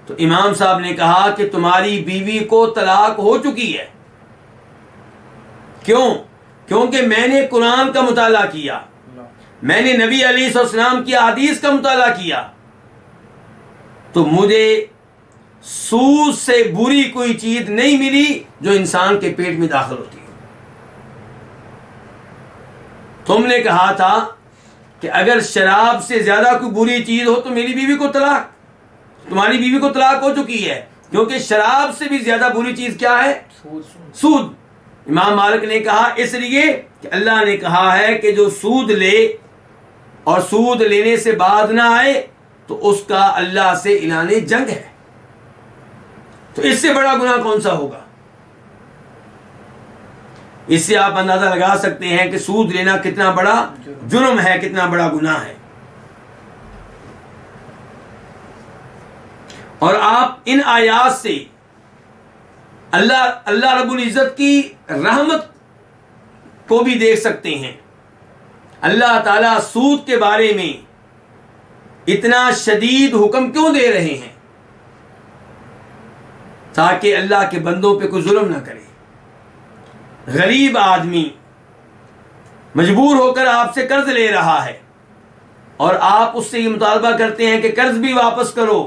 تو امام صاحب نے کہا کہ تمہاری بیوی کو طلاق ہو چکی ہے. کیوں؟ کیونکہ میں نے قرآن کا مطالعہ کیا، میں نے نبی علیہ السلام کی حدیث کا مطالعہ کیا، تو مجھے سود سے بری کوئی چیز نہیں ملی جو انسان کے پیٹ میں داخل ہوتی ہے. تم نے کہا تھا کہ اگر شراب سے زیادہ کوئی بری چیز ہو تو میری بیوی کو طلاق، تمہاری بیوی کو طلاق ہو چکی ہے، کیونکہ شراب سے بھی زیادہ بری چیز کیا ہے؟ سود۔ امام مالک نے کہا اس لیے کہ اللہ نے کہا ہے کہ جو سود لے اور سود لینے سے بعد نہ آئے تو اس کا اللہ سے اعلان جنگ ہے۔ تو اس سے بڑا گناہ کون سا ہوگا؟ اس سے آپ اندازہ لگا سکتے ہیں کہ سود لینا کتنا بڑا جرم ہے، کتنا بڑا گناہ ہے۔ اور آپ ان آیات سے اللہ رب العزت کی رحمت کو بھی دیکھ سکتے ہیں۔ اللہ تعالیٰ سود کے بارے میں اتنا شدید حکم کیوں دے رہے ہیں؟ تاکہ اللہ کے بندوں پہ کوئی ظلم نہ کرے۔ غریب آدمی مجبور ہو کر آپ سے قرض لے رہا ہے اور آپ اس سے یہ مطالبہ کرتے ہیں کہ قرض بھی واپس کرو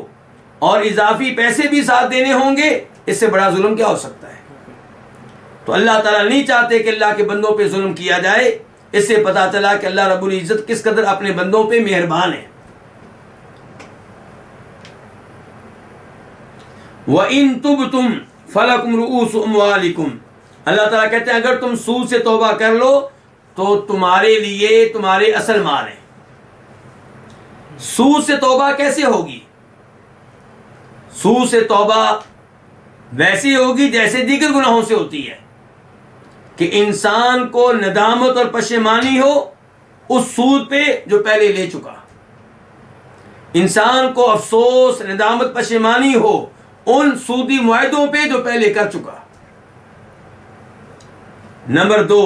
اور اضافی پیسے بھی ساتھ دینے ہوں گے، اس سے بڑا ظلم کیا ہو سکتا ہے؟ تو اللہ تعالیٰ نہیں چاہتے کہ اللہ کے بندوں پہ ظلم کیا جائے۔ اس سے پتہ چلا کہ اللہ رب العزت کس قدر اپنے بندوں پہ مہربان ہے۔ وَإِن تُبْتُمْ فَلَكُمْ رُؤُوسُ أَمْوَالِكُمْ، اللہ تعالیٰ کہتے ہیں اگر تم سود سے توبہ کر لو تو تمہارے لیے تمہارے اصل مال ہیں۔ سود سے توبہ کیسے ہوگی؟ سود سے توبہ ویسی ہوگی جیسے دیگر گناہوں سے ہوتی ہے کہ انسان کو ندامت اور پشیمانی ہو اس سود پہ جو پہلے لے چکا، انسان کو افسوس، ندامت، پشیمانی ہو ان سودی معاہدوں پہ جو پہلے کر چکا۔ نمبر 2،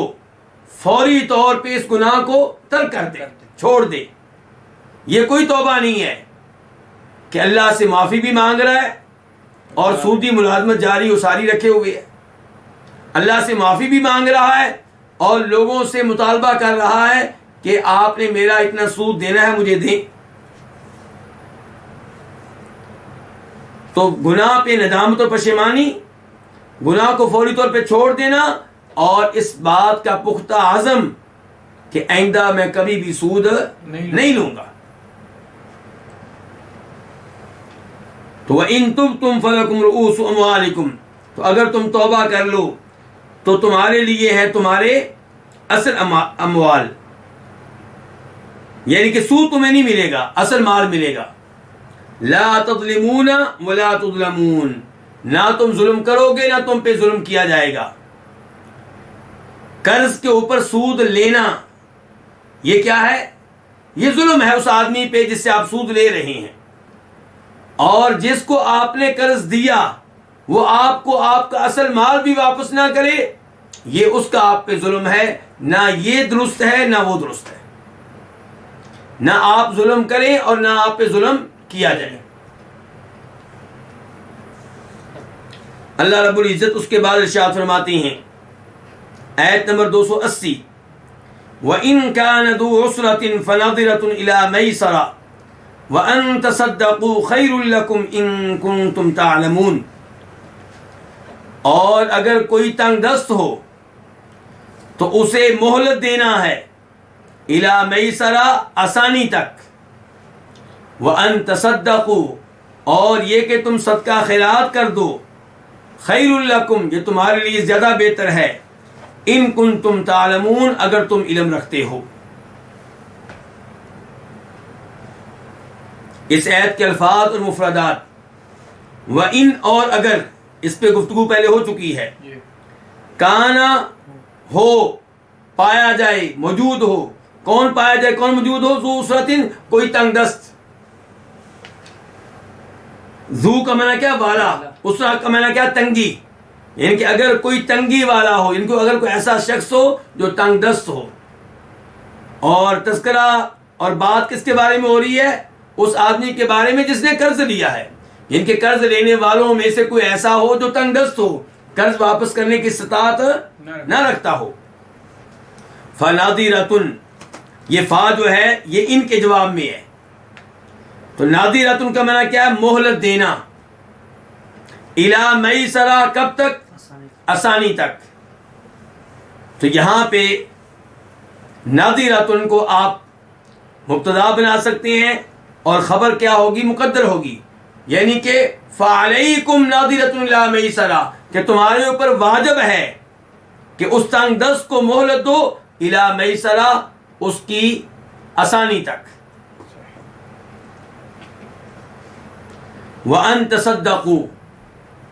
فوری طور پہ اس گناہ کو ترک کر دے، چھوڑ دے۔ یہ کوئی توبہ نہیں ہے کہ اللہ سے معافی بھی مانگ رہا ہے اور سودی ملازمت جاری و ساری رکھے ہوئے ہے، اللہ سے معافی بھی مانگ رہا ہے اور لوگوں سے مطالبہ کر رہا ہے کہ آپ نے میرا اتنا سود دینا ہے، مجھے دیں۔ تو گناہ پہ ندامت اور پشیمانی، گناہ کو فوری طور پہ چھوڑ دینا اور اس بات کا پختہ عزم کہ آئندہ میں کبھی بھی سود نہیں لوں گا۔ تو وَإِن تُبْتُمْ فَلَكُمْ رُؤُوسُ أَمْوَالِكُمْ، تو اگر تم توبہ کر لو تو تمہارے لیے ہے تمہارے اصل اموال، یعنی کہ سود تمہیں نہیں ملے گا، اصل مال ملے گا۔ لا تظلمون ولا تظلمون، نہ تم ظلم کرو گے نہ تم پہ ظلم کیا جائے گا۔ قرض کے اوپر سود لینا یہ کیا ہے؟ یہ ظلم ہے اس آدمی پہ جس سے آپ سود لے رہے ہیں، اور جس کو آپ نے قرض دیا وہ آپ کو آپ کا اصل مال بھی واپس نہ کرے، یہ اس کا آپ پہ ظلم ہے۔ نہ یہ درست ہے نہ وہ درست ہے، نہ آپ ظلم کریں اور نہ آپ پہ ظلم کیا جائے۔ اللہ رب العزت اس کے بعد ارشاد فرماتے ہیں آیت نمبر 280، وَإِن كَانَ ذُو عُسْرَةٍ فَنَظِرَةٌ إِلَىٰ مَيْسَرَةٍ وَأَن تَصَدَّقُوا خَيْرٌ لَكُمْ إِن كُنتُمْ تَعْلَمُونَ، اور اگر کوئی تنگ دست ہو تو اسے مہلت دینا ہے، إِلَىٰ مَيْسَرَةٍ آسانی تک، وَأَن تَصَدَّقُوا اور یہ کہ تم صدقہ خیرات کر دو، خَيْرٌ لَكُمْ یہ تمہارے لیے زیادہ بہتر ہے، إِن كُنتُمْ تَعْلَمُونَ اگر تم علم رکھتے ہو۔ اس آیت کے الفاظ اور مفردات، وَإِن اور اگر، اس پہ گفتگو پہلے ہو چکی ہے۔ کانا ہو، پایا جائے، موجود ہو، کون پایا جائے، کون موجود ہو؟ ذو عسرتن کوئی تنگ دست، ذو کا معنی کیا؟ والا، عسرہ کا معنی کیا؟ تنگی، یعنی کہ اگر کوئی تنگی والا ہو، ان کو اگر کوئی ایسا شخص ہو جو تنگ دست ہو۔ اور تذکرہ اور بات کس کے بارے میں ہو رہی ہے؟ اس آدمی کے بارے میں جس نے قرض لیا ہے، ان کے قرض لینے والوں میں سے کوئی ایسا ہو جو تنگ دست ہو، قرض واپس کرنے کی استطاعت نہ رکھتا ہو۔ فَنَادِرَةٌ یہ فا جو ہے یہ ان کے جواب میں ہے، تو نادرۃ کا معنی کیا ہے؟ مہلت دینا، اِلیٰ میسرہ کب تک؟ آسانی تک۔ تو یہاں پہ نادرۃ کو آپ مبتدا بنا سکتے ہیں اور خبر کیا ہوگی؟ مقدر ہوگی، یعنی کہ فَعَلَيْكُمْ نَاظِرَةٌ إِلَىٰ مَيْسَرَةٍ، کہ تمہارے اوپر واجب ہے کہ اس تنگ دست کو مہلت دو إِلَىٰ مَيْسَرَةٍ، اس کی آسانی تک. وَأَن تَصَدَّقُوا،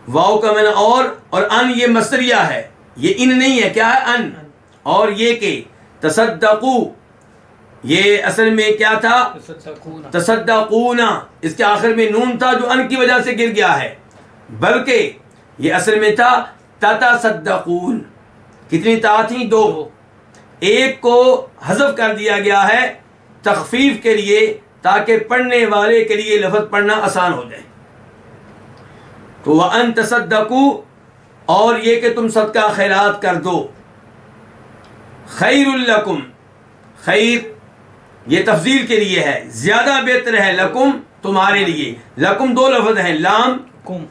واو کا معنی اور ان یہ مصدریہ ہے، یہ ان نہیں ہے، کیا ہے؟ ان. اور یہ کہ تصدقوا، یہ اصل میں کیا تھا؟ تصدقون، اس کے آخر میں نون تھا جو ان کی وجہ سے گر گیا ہے، بلکہ یہ اصل میں تھا تتصدقون. کتنی تا تھیں؟ 2. ایک کو حذف کر دیا گیا ہے تخفیف کے لیے تاکہ پڑھنے والے کے لیے لفظ پڑھنا آسان ہو جائے. تو وَأَن تَصَدَّقُوا، اور یہ کہ تم صدقہ خیرات کر دو. خیر لکم، خیر یہ تفضیل کے لیے ہے، زیادہ بہتر ہے. لکم تمہارے لیے، لکم 2 لفظ ہیں، لام کم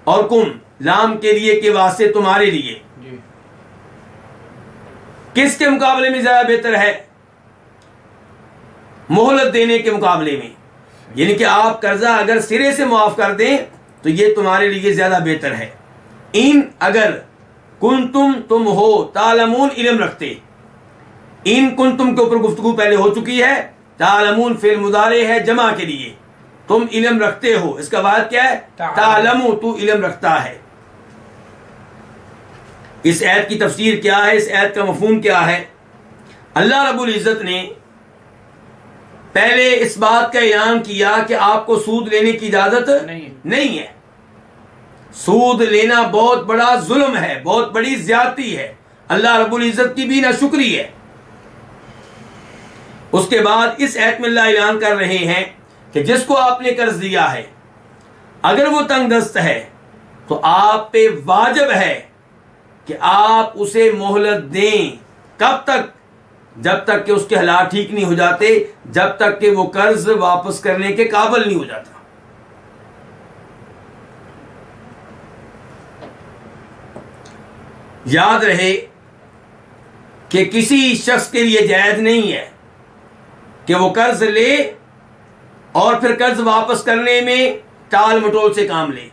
اور کم، لام کے لیے کے واسطے تمہارے لیے. جی. کس کے مقابلے میں زیادہ بہتر ہے؟ مہلت دینے کے مقابلے میں، یعنی کہ آپ قرضہ اگر سرے سے معاف کر دیں تو یہ تمہارے لیے زیادہ بہتر ہے. ان اگر کنتم تم ہو، تعلمون علم رکھتے. ان کنتم کے اوپر گفتگو پہلے ہو چکی ہے، تعلمون فعل مضارع ہے جمع کے لیے، تم علم رکھتے ہو، اس کا بعد کیا ہے؟ تعلمو، تو علم رکھتا ہے. اس آیت کی تفسیر کیا ہے؟ اس آیت کا مفہوم کیا ہے؟ اللہ رب العزت نے پہلے اس بات کا اعلان کیا کہ آپ کو سود لینے کی اجازت نہیں ہے. سود لینا بہت بڑا ظلم ہے، بہت بڑی زیادتی ہے، اللہ رب العزت کی بھی ناشکری ہے. اس کے بعد اس آیت میں اللہ اعلان کر رہے ہیں کہ جس کو آپ نے قرض دیا ہے اگر وہ تنگ دست ہے تو آپ پہ واجب ہے کہ آپ اسے مہلت دیں. کب تک؟ جب تک کہ اس کے حالات ٹھیک نہیں ہو جاتے، جب تک کہ وہ قرض واپس کرنے کے قابل نہیں ہو جاتا. یاد رہے کہ کسی شخص کے لیے جائز نہیں ہے کہ وہ قرض لے اور پھر قرض واپس کرنے میں ٹال مٹول سے کام لے.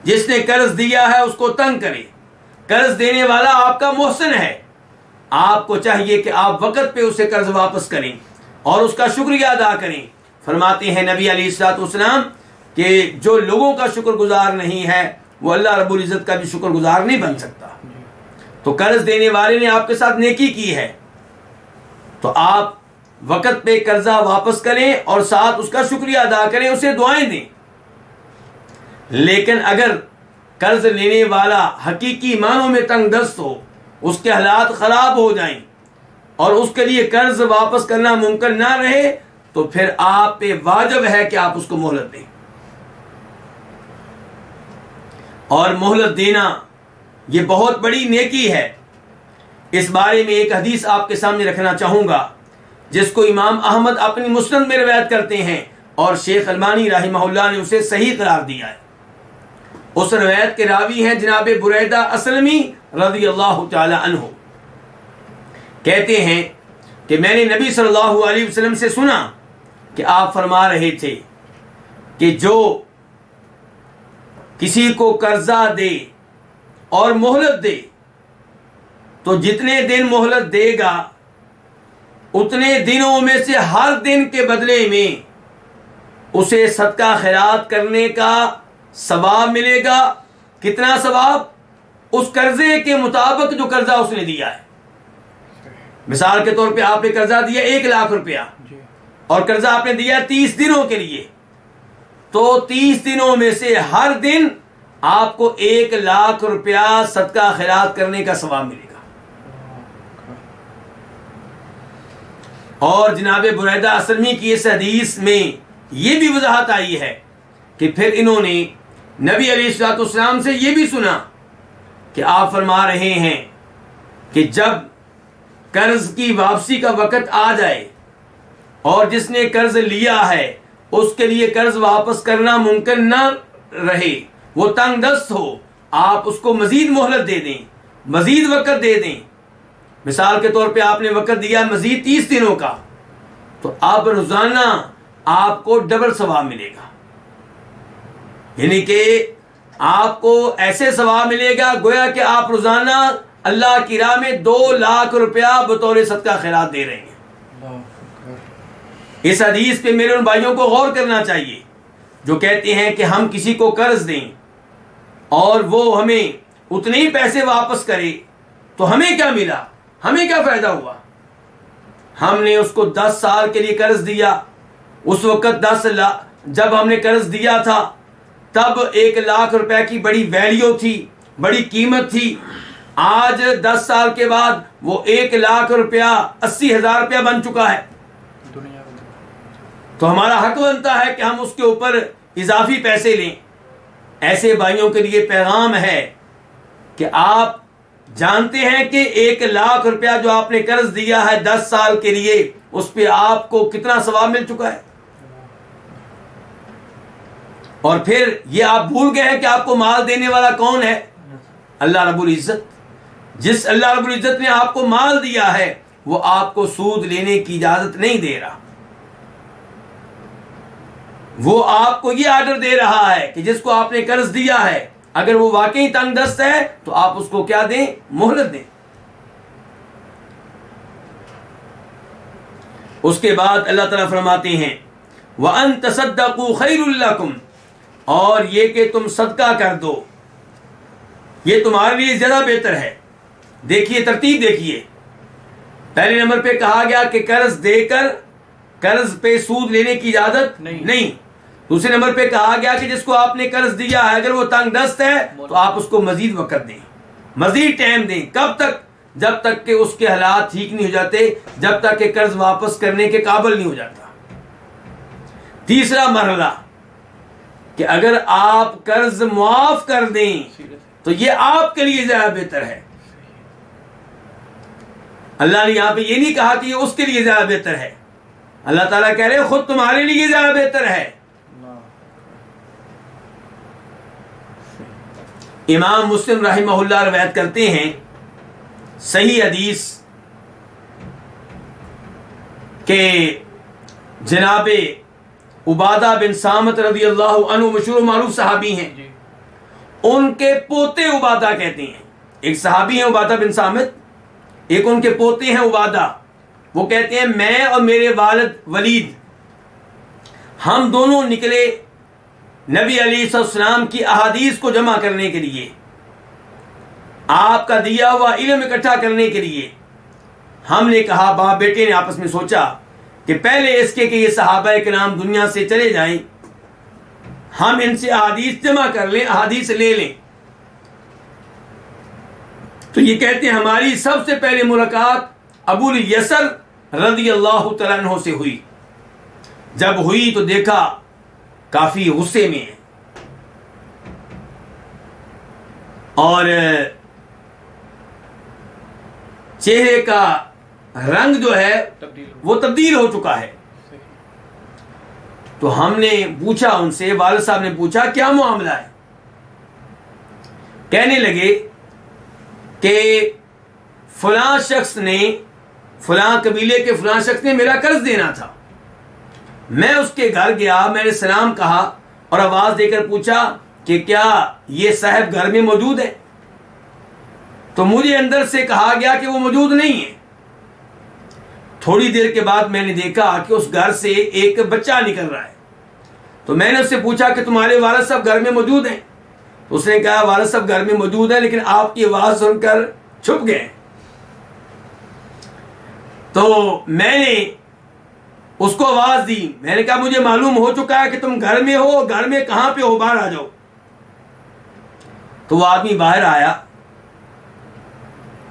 جس نے قرض دیا ہے اس کو تنگ کرے. قرض دینے والا آپ کا محسن ہے، آپ کو چاہیے کہ آپ وقت پہ اسے قرض واپس کریں اور اس کا شکریہ ادا کریں. فرماتے ہیں نبی علیہ الصلوۃ والسلام کہ جو لوگوں کا شکر گزار نہیں ہے وہ اللہ رب العزت کا بھی شکر گزار نہیں بن سکتا. تو قرض دینے والے نے آپ کے ساتھ نیکی کی ہے تو آپ وقت پہ قرضہ واپس کریں اور ساتھ اس کا شکریہ ادا کریں، اسے دعائیں دیں. لیکن اگر قرض لینے والا حقیقی معنوں میں تنگ دست ہو، اس کے حالات خراب ہو جائیں اور اس کے لیے قرض واپس کرنا ممکن نہ رہے تو پھر آپ پہ واجب ہے کہ آپ اس کو مہلت دیں. اور مہلت دینا یہ بہت بڑی نیکی ہے. اس بارے میں ایک حدیث آپ کے سامنے رکھنا چاہوں گا جس کو امام احمد اپنی مسند میں روایت کرتے ہیں اور شیخ البانی رحمہ اللہ نے اسے صحیح قرار دیا ہے. اس روایت کے راوی ہیں جناب بریدہ اسلمی رضی اللہ تعالی عنہ. کہتے ہیں کہ میں نے نبی صلی اللہ علیہ وسلم سے سنا کہ آپ فرما رہے تھے کہ جو کسی کو قرضہ دے اور مہلت دے تو جتنے دن مہلت دے گا اتنے دنوں میں سے ہر دن کے بدلے میں اسے صدقہ خیرات کرنے کا ثواب ملے گا. کتنا ثواب؟ اس قرضے کے مطابق جو قرضہ اس نے دیا ہے. مثال کے طور پہ آپ نے قرضہ دیا 1,00,000 روپیہ اور قرضہ آپ نے دیا 30 دنوں کے لیے، تو 30 دنوں میں سے ہر دن آپ کو 1,00,000 روپیہ صدقہ خیرات کرنے کا ثواب ملے گا. اور جناب بریدہ اسلمی کی اس حدیث میں یہ بھی وضاحت آئی ہے کہ پھر انہوں نے نبی علیہ الصلوۃ والسلام سے یہ بھی سنا کہ آپ فرما رہے ہیں کہ جب قرض کی واپسی کا وقت آ جائے اور جس نے قرض لیا ہے اس کے لیے قرض واپس کرنا ممکن نہ رہے، وہ تنگ دست ہو، آپ اس کو مزید مہلت دے دیں، مزید وقت دے دیں. مثال کے طور پہ آپ نے وقت دیا مزید 30 دنوں کا، تو اب روزانہ آپ کو ڈبل ثواب ملے گا، یعنی کہ آپ کو ایسے ثواب ملے گا گویا کہ آپ روزانہ اللہ کی راہ میں 2 لاکھ روپیہ بطور صدقہ خیرات دے رہے ہیں۔ اس حدیث پہ میرے ان بھائیوں کو غور کرنا چاہیے جو کہتے ہیں کہ ہم کسی کو قرض دیں اور وہ ہمیں اتنے ہی پیسے واپس کرے تو ہمیں کیا ملا، ہمیں کیا فائدہ ہوا؟ ہم نے اس کو 10 سال کے لیے قرض دیا، اس وقت جب ہم نے قرض دیا تھا تب 1 لاکھ روپے کی بڑی ویلیو تھی، بڑی قیمت تھی۔ آج 10 سال کے بعد وہ 1 لاکھ روپیہ 80,000 روپیہ بن چکا ہے، تو ہمارا حق بنتا ہے کہ ہم اس کے اوپر اضافی پیسے لیں۔ ایسے بھائیوں کے لیے پیغام ہے کہ آپ جانتے ہیں کہ 1 لاکھ روپیہ جو آپ نے قرض دیا ہے 10 سال کے لیے، اس پہ آپ کو کتنا ثواب مل چکا ہے، اور پھر یہ آپ بھول گئے ہیں کہ آپ کو مال دینے والا کون ہے؟ اللہ رب العزت۔ جس اللہ رب العزت نے آپ کو مال دیا ہے وہ آپ کو سود لینے کی اجازت نہیں دے رہا، وہ آپ کو یہ آرڈر دے رہا ہے کہ جس کو آپ نے قرض دیا ہے اگر وہ واقعی تنگ دست ہے تو آپ اس کو کیا دیں؟ مہلت دیں۔ اس کے بعد اللہ تعالیٰ فرماتے ہیں وَأَن تَصَدَّقُوا خَيْرٌ لَكُمْ، اور یہ کہ تم صدقہ کر دو یہ تمہارے لیے زیادہ بہتر ہے۔ دیکھیے ترتیب دیکھیے، پہلے نمبر پہ کہا گیا کہ قرض دے کر قرض پہ سود لینے کی اجازت نہیں۔ دوسرے نمبر پہ کہا گیا کہ جس کو آپ نے قرض دیا ہے اگر وہ تنگ دست ہے تو آپ اس کو مزید وقت دیں، مزید ٹائم دیں۔ کب تک؟ جب تک کہ اس کے حالات ٹھیک نہیں ہو جاتے، جب تک کہ قرض واپس کرنے کے قابل نہیں ہو جاتا۔ تیسرا مرحلہ کہ اگر آپ قرض معاف کر دیں تو یہ آپ کے لیے زیادہ بہتر ہے۔ اللہ نے یہاں پہ یہ نہیں کہا کہ یہ اس کے لیے زیادہ بہتر ہے، اللہ تعالیٰ کہہ رہے ہیں خود تمہارے لیے زیادہ بہتر ہے۔ امام مسلم رحمہ اللہ روایت کرتے ہیں صحیح حدیث کہ جناب عبادہ بن صامت رضی اللہ عنہ مشہور و معروف صحابی ہیں، ان کے پوتے عبادہ کہتے ہیں، ایک صحابی ہیں عبادہ بن صامت، ایک ان کے پوتے ہیں عبادہ، وہ کہتے ہیں میں اور میرے والد ولید ہم دونوں نکلے نبی علیہ السلام کی احادیث کو جمع کرنے کے لیے، آپ کا دیا ہوا علم اکٹھا کرنے کے لیے۔ ہم نے کہا، باپ بیٹے نے آپس میں سوچا کہ پہلے اس کے کہ یہ صحابہ کرام دنیا سے چلے جائیں ہم ان سے احادیث جمع کر لیں، احادیث لے لیں۔ تو یہ کہتے ہیں ہماری سب سے پہلے ملاقات ابو الیسر رضی اللہ تعالیٰ عنہ سے ہوئی۔ جب ہوئی تو دیکھا کافی غصے میں ہے اور چہرے کا رنگ جو ہے وہ تبدیل ہو چکا ہے۔ تو ہم نے پوچھا ان سے، والد صاحب نے پوچھا کیا معاملہ ہے؟ کہنے لگے کہ فلاں شخص نے، فلاں قبیلے کے فلاں شخص نے میرا قرض دینا تھا، میں اس کے گھر گیا، میں نے سلام کہا اور آواز دے کر پوچھا کہ کیا یہ صاحب گھر میں موجود ہے؟ تو مجھے اندر سے کہا گیا کہ وہ موجود نہیں ہے۔ تھوڑی دیر کے بعد میں نے دیکھا کہ اس گھر سے ایک بچہ نکل رہا ہے، تو میں نے اس سے پوچھا کہ تمہارے والد صاحب گھر میں موجود ہیں؟ تو اس نے کہا والد صاحب گھر میں موجود ہیں لیکن آپ کی آواز سن کر چھپ گئے۔ تو میں نے اس کو آواز دی، میں نے کہا مجھے معلوم ہو چکا ہے کہ تم گھر میں ہو، گھر میں کہاں پہ ہو، باہر آ جاؤ۔ تو وہ آدمی باہر آیا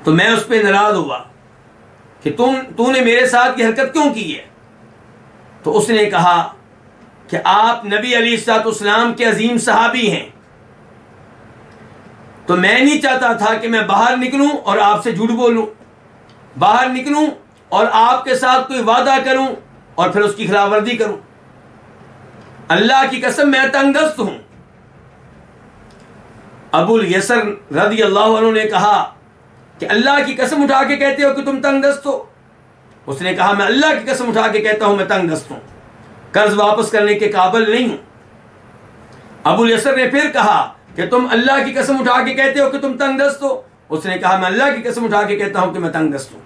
تو میں اس پہ ناراض ہوا کہ تو نے میرے ساتھ یہ حرکت کیوں کی ہے؟ تو اس نے کہا کہ آپ نبی علیہ السلام کے عظیم صحابی ہیں، تو میں نہیں چاہتا تھا کہ میں باہر نکلوں اور آپ سے جھوٹ بولوں، باہر نکلوں اور آپ کے ساتھ کوئی وعدہ کروں اور پھر اس کی خلاف ورزی کروں۔ اللہ کی قسم میں تنگ دست ہوں۔ ابو الیسر رضی اللہ عنہ نے کہا کہ اللہ کی قسم اٹھا کے کہتے ہو کہ تم تنگ دست ہو؟ اس نے کہا میں اللہ کی قسم اٹھا کے کہتا ہوں میں تنگ دست ہوں، قرض واپس کرنے کے قابل نہیں ہوں۔ ابو الیسر نے پھر کہا کہ تم اللہ کی قسم اٹھا کے کہتے ہو کہ تم تنگ دست ہو؟ اس نے کہا میں اللہ کی قسم اٹھا کے کہتا ہوں کہ میں تنگ دست ہوں۔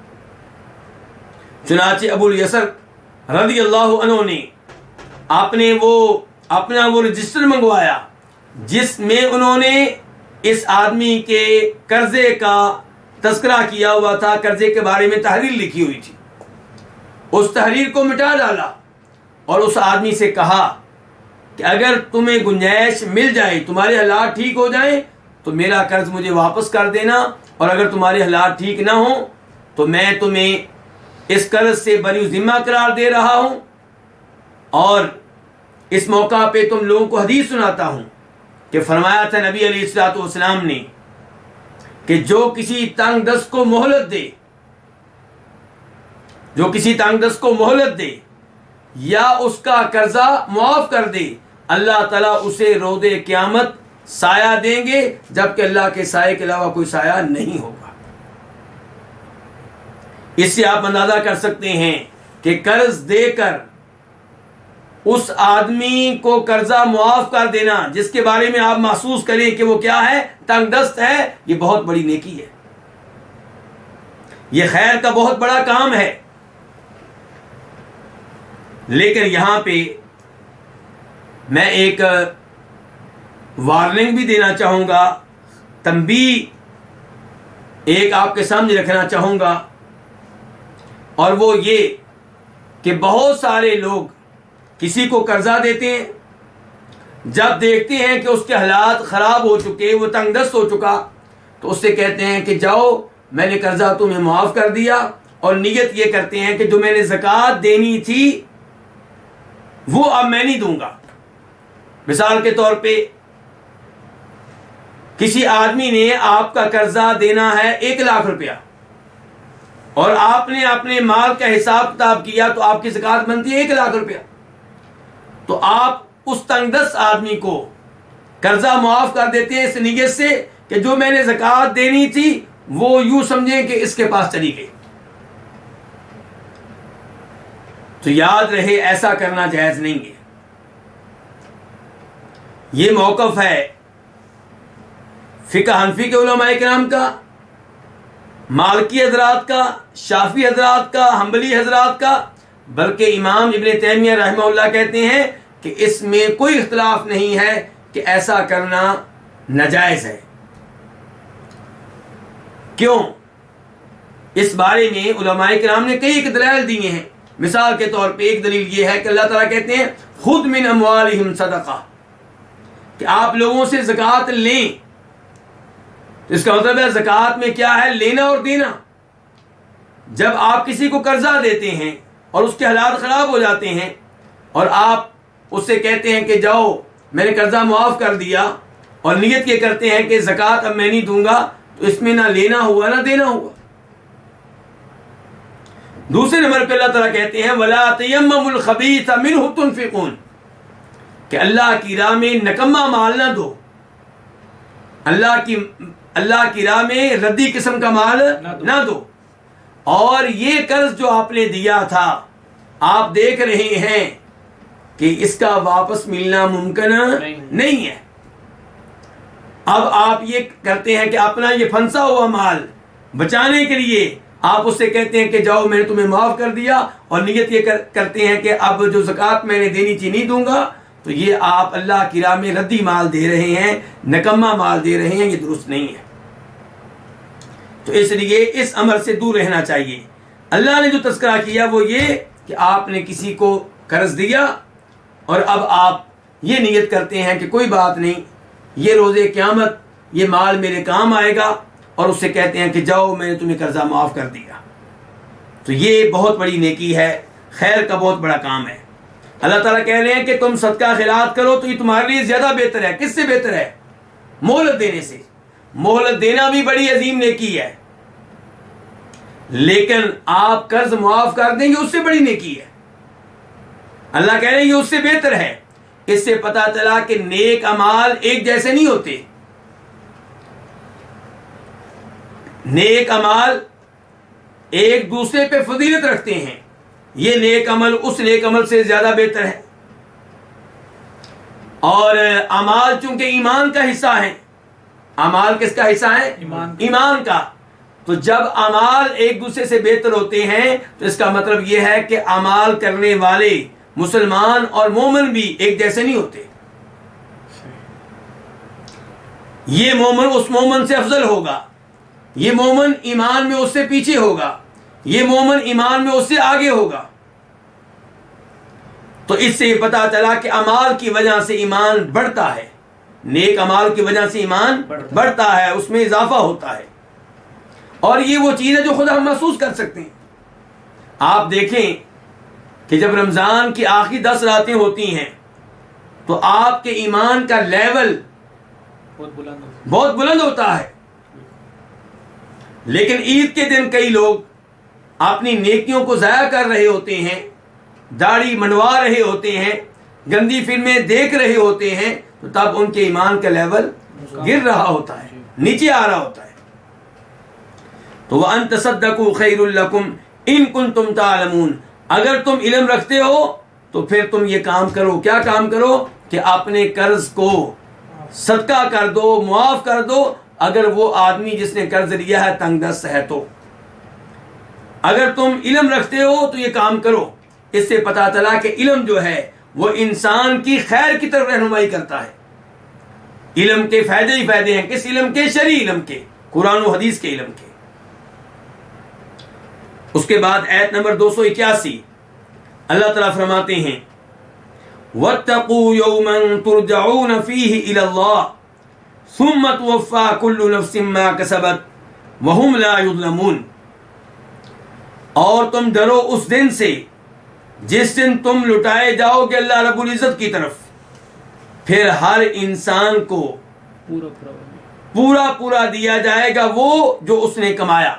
چنانچہ ابو الیسر رضی اللہ عنہ نے اپنا وہ رجسٹر منگوایا جس میں انہوں نے اس آدمی کے قرضے کا تذکرہ کیا ہوا تھا، قرضے کے بارے میں تحریر لکھی ہوئی تھی۔ اس تحریر کو مٹا ڈالا اور اس آدمی سے کہا کہ اگر تمہیں گنجائش مل جائے، تمہارے حالات ٹھیک ہو جائیں تو میرا قرض مجھے واپس کر دینا، اور اگر تمہارے حالات ٹھیک نہ ہوں تو میں تمہیں اس قرض سے بری ذمہ قرار دے رہا ہوں، اور اس موقع پہ تم لوگوں کو حدیث سناتا ہوں کہ فرمایا تھا نبی علیہ الصلوۃ والسلام نے کہ جو کسی تنگ دست کو مہلت دے یا اس کا قرضہ معاف کر دے، اللہ تعالیٰ اسے روز قیامت سایہ دیں گے، جبکہ اللہ کے سائے کے علاوہ کوئی سایہ نہیں ہوگا۔ اس سے آپ اندازہ کر سکتے ہیں کہ قرض دے کر اس آدمی کو قرضہ معاف کر دینا جس کے بارے میں آپ محسوس کریں کہ وہ کیا ہے، تنگ دست ہے، یہ بہت بڑی نیکی ہے، یہ خیر کا بہت بڑا کام ہے۔ لیکن یہاں پہ میں ایک وارننگ بھی دینا چاہوں گا، تنبیہ ایک آپ کے سامنے رکھنا چاہوں گا، اور وہ یہ کہ بہت سارے لوگ کسی کو قرضہ دیتے ہیں، جب دیکھتے ہیں کہ اس کے حالات خراب ہو چکے، وہ تنگ دست ہو چکا، تو اس سے کہتے ہیں کہ جاؤ میں نے قرضہ تمہیں معاف کر دیا، اور نیت یہ کرتے ہیں کہ جو میں نے زکوٰۃ دینی تھی وہ اب میں نہیں دوں گا۔ مثال کے طور پہ کسی آدمی نے آپ کا قرضہ دینا ہے 1,00,000 روپیہ، اور آپ نے اپنے مال کا حساب کتاب کیا تو آپ کی زکوٰۃ بنتی ہے 1,00,000 روپیہ، تو آپ اس تنگ دست آدمی کو قرضہ معاف کر دیتے ہیں اس نیت سے کہ جو میں نے زکوٰۃ دینی تھی وہ یوں سمجھیں کہ اس کے پاس چلی گئی۔ تو یاد رہے ایسا کرنا جائز نہیں ہے۔ یہ موقف ہے فقہ حنفی کے علماء کرام کا، مالکی حضرات کا، شافعی حضرات کا، حنبلی حضرات کا، بلکہ امام ابن تیمیہ رحمہ اللہ کہتے ہیں کہ اس میں کوئی اختلاف نہیں ہے کہ ایسا کرنا ناجائز ہے۔ کیوں؟ اس بارے میں علماء کرام نے کئی ایک دلائل دیے ہیں۔ مثال کے طور پہ ایک دلیل یہ ہے کہ اللہ تعالیٰ کہتے ہیں خذ من اموالہم صدقہ، کہ آپ لوگوں سے زکوٰۃ لیں۔ اس کا مطلب ہے زکوٰۃ میں کیا ہے؟ لینا اور دینا۔ جب آپ کسی کو قرضہ دیتے ہیں اور اس کے حالات خراب ہو جاتے ہیں اور آپ اس سے کہتے ہیں کہ جاؤ میں نے قرضہ معاف کر دیا، اور نیت یہ کرتے ہیں کہ زکوٰۃ اب میں نہیں دوں گا، تو اس میں نہ لینا ہوا نہ دینا ہوا۔ دوسرے نمبر پہ اللہ تعالیٰ کہتے ہیں وَلَا تَيَمَّمُوا الْخَبِيثَ مِنْهُ تُنْفِقُونَ، کہ اللہ کی راہ میں نکما مال نہ دو، اللہ کی راہ میں ردی قسم کا مال نہ دو۔ اور یہ قرض جو آپ نے دیا تھا آپ دیکھ رہے ہیں کہ اس کا واپس ملنا ممکن نہیں ہے، اب آپ یہ کرتے ہیں کہ اپنا یہ پھنسا ہوا مال بچانے کے لیے آپ اس سے کہتے ہیں کہ جاؤ میں نے تمہیں معاف کر دیا، اور نیت یہ کرتے ہیں کہ اب جو زکوٰۃ میں نے دینی تھی نہیں دوں گا، تو یہ آپ اللہ کی راہ میں ردی مال دے رہے ہیں، نکما مال دے رہے ہیں، یہ درست نہیں ہے۔ تو اس لیے اس عمل سے دور رہنا چاہیے۔ اللہ نے جو تذکرہ کیا وہ یہ کہ آپ نے کسی کو قرض دیا اور اب آپ یہ نیت کرتے ہیں کہ کوئی بات نہیں، یہ روز قیامت یہ مال میرے کام آئے گا، اور اس سے کہتے ہیں کہ جاؤ میں نے تمہیں قرضہ معاف کر دیا، تو یہ بہت بڑی نیکی ہے، خیر کا بہت بڑا کام ہے۔ اللہ تعالیٰ کہہ رہے ہیں کہ تم صدقہ خیرات کرو تو یہ تمہارے لیے زیادہ بہتر ہے۔ کس سے بہتر ہے؟ مہلت دینے سے۔ مہلت دینا بھی بڑی عظیم نیکی ہے، لیکن آپ قرض معاف کر دیں گے اس سے بڑی نیکی ہے۔ اللہ کہہ رہے ہیں یہ اس سے بہتر ہے۔ اس سے پتہ چلا کہ نیک اعمال ایک جیسے نہیں ہوتے۔ نیک اعمال ایک دوسرے پہ فضیلت رکھتے ہیں، یہ نیک عمل اس نیک عمل سے زیادہ بہتر ہے. اور اعمال چونکہ ایمان کا حصہ ہیں، اعمال کس کا حصہ ہے؟ ایمان کا. تو جب اعمال ایک دوسرے سے بہتر ہوتے ہیں تو اس کا مطلب یہ ہے کہ اعمال کرنے والے مسلمان اور مومن بھی ایک جیسے نہیں ہوتے. یہ مومن اس مومن سے افضل ہوگا، یہ مومن ایمان میں اس سے پیچھے ہوگا، یہ مومن ایمان میں اس سے آگے ہوگا. تو اس سے یہ پتا چلا کہ اعمال کی وجہ سے ایمان بڑھتا ہے، نیک اعمال کی وجہ سے ایمان بڑھتا ہے، اس میں اضافہ ہوتا ہے. اور یہ وہ چیز ہے جو خود ہم محسوس کر سکتے ہیں. آپ دیکھیں کہ جب رمضان کی آخری 10 راتیں ہوتی ہیں تو آپ کے ایمان کا لیول بہت بلند ہوتا ہے. لیکن عید کے دن کئی لوگ اپنی نیکیوں کو ضائع کر رہے ہوتے ہیں، داڑھی منڈوا رہے ہوتے ہیں، گندی فلمیں دیکھ رہے ہوتے ہیں، تو تب ان کے ایمان کا لیول گر رہا ہوتا ہے، نیچے آ رہا ہوتا ہے. تو وَأَن تَصَدَّقُوا خَيْرٌ لَكُمْ إِن كُنتُمْ تَعْلَمُونَ، اگر تم علم رکھتے ہو تو پھر تم یہ کام کرو. کیا کام کرو؟ کہ اپنے قرض کو صدقہ کر دو، معاف کر دو، اگر وہ آدمی جس نے قرض لیا ہے تنگ دست ہے تو. اگر تم علم رکھتے ہو تو یہ کام کرو. اس سے پتا چلا کہ علم جو ہے وہ انسان کی خیر کی طرف رہنمائی کرتا ہے. علم کے فائدے ہی فائدے ہیں. کس علم کے؟ شرعی علم کے، قرآن و حدیث کے علم کے. اس کے بعد آیت نمبر 281 اللہ تعالیٰ فرماتے ہیں وَاتَّقُوا يَوْمًا تُرْجَعُونَ فِيهِ إِلَى اللَّهِ ثُمَّ تُوَفَّى كُلُّ نَفْسٍ مَا كَسَبَتْ وَهُمْ لَا يُظْلَمُونَ، اور تم ڈرو اس دن سے جس دن تم لٹائے جاؤ گے اللہ رب العزت کی طرف، پھر ہر انسان کو پورا پورا دیا جائے گا وہ جو اس نے کمایا،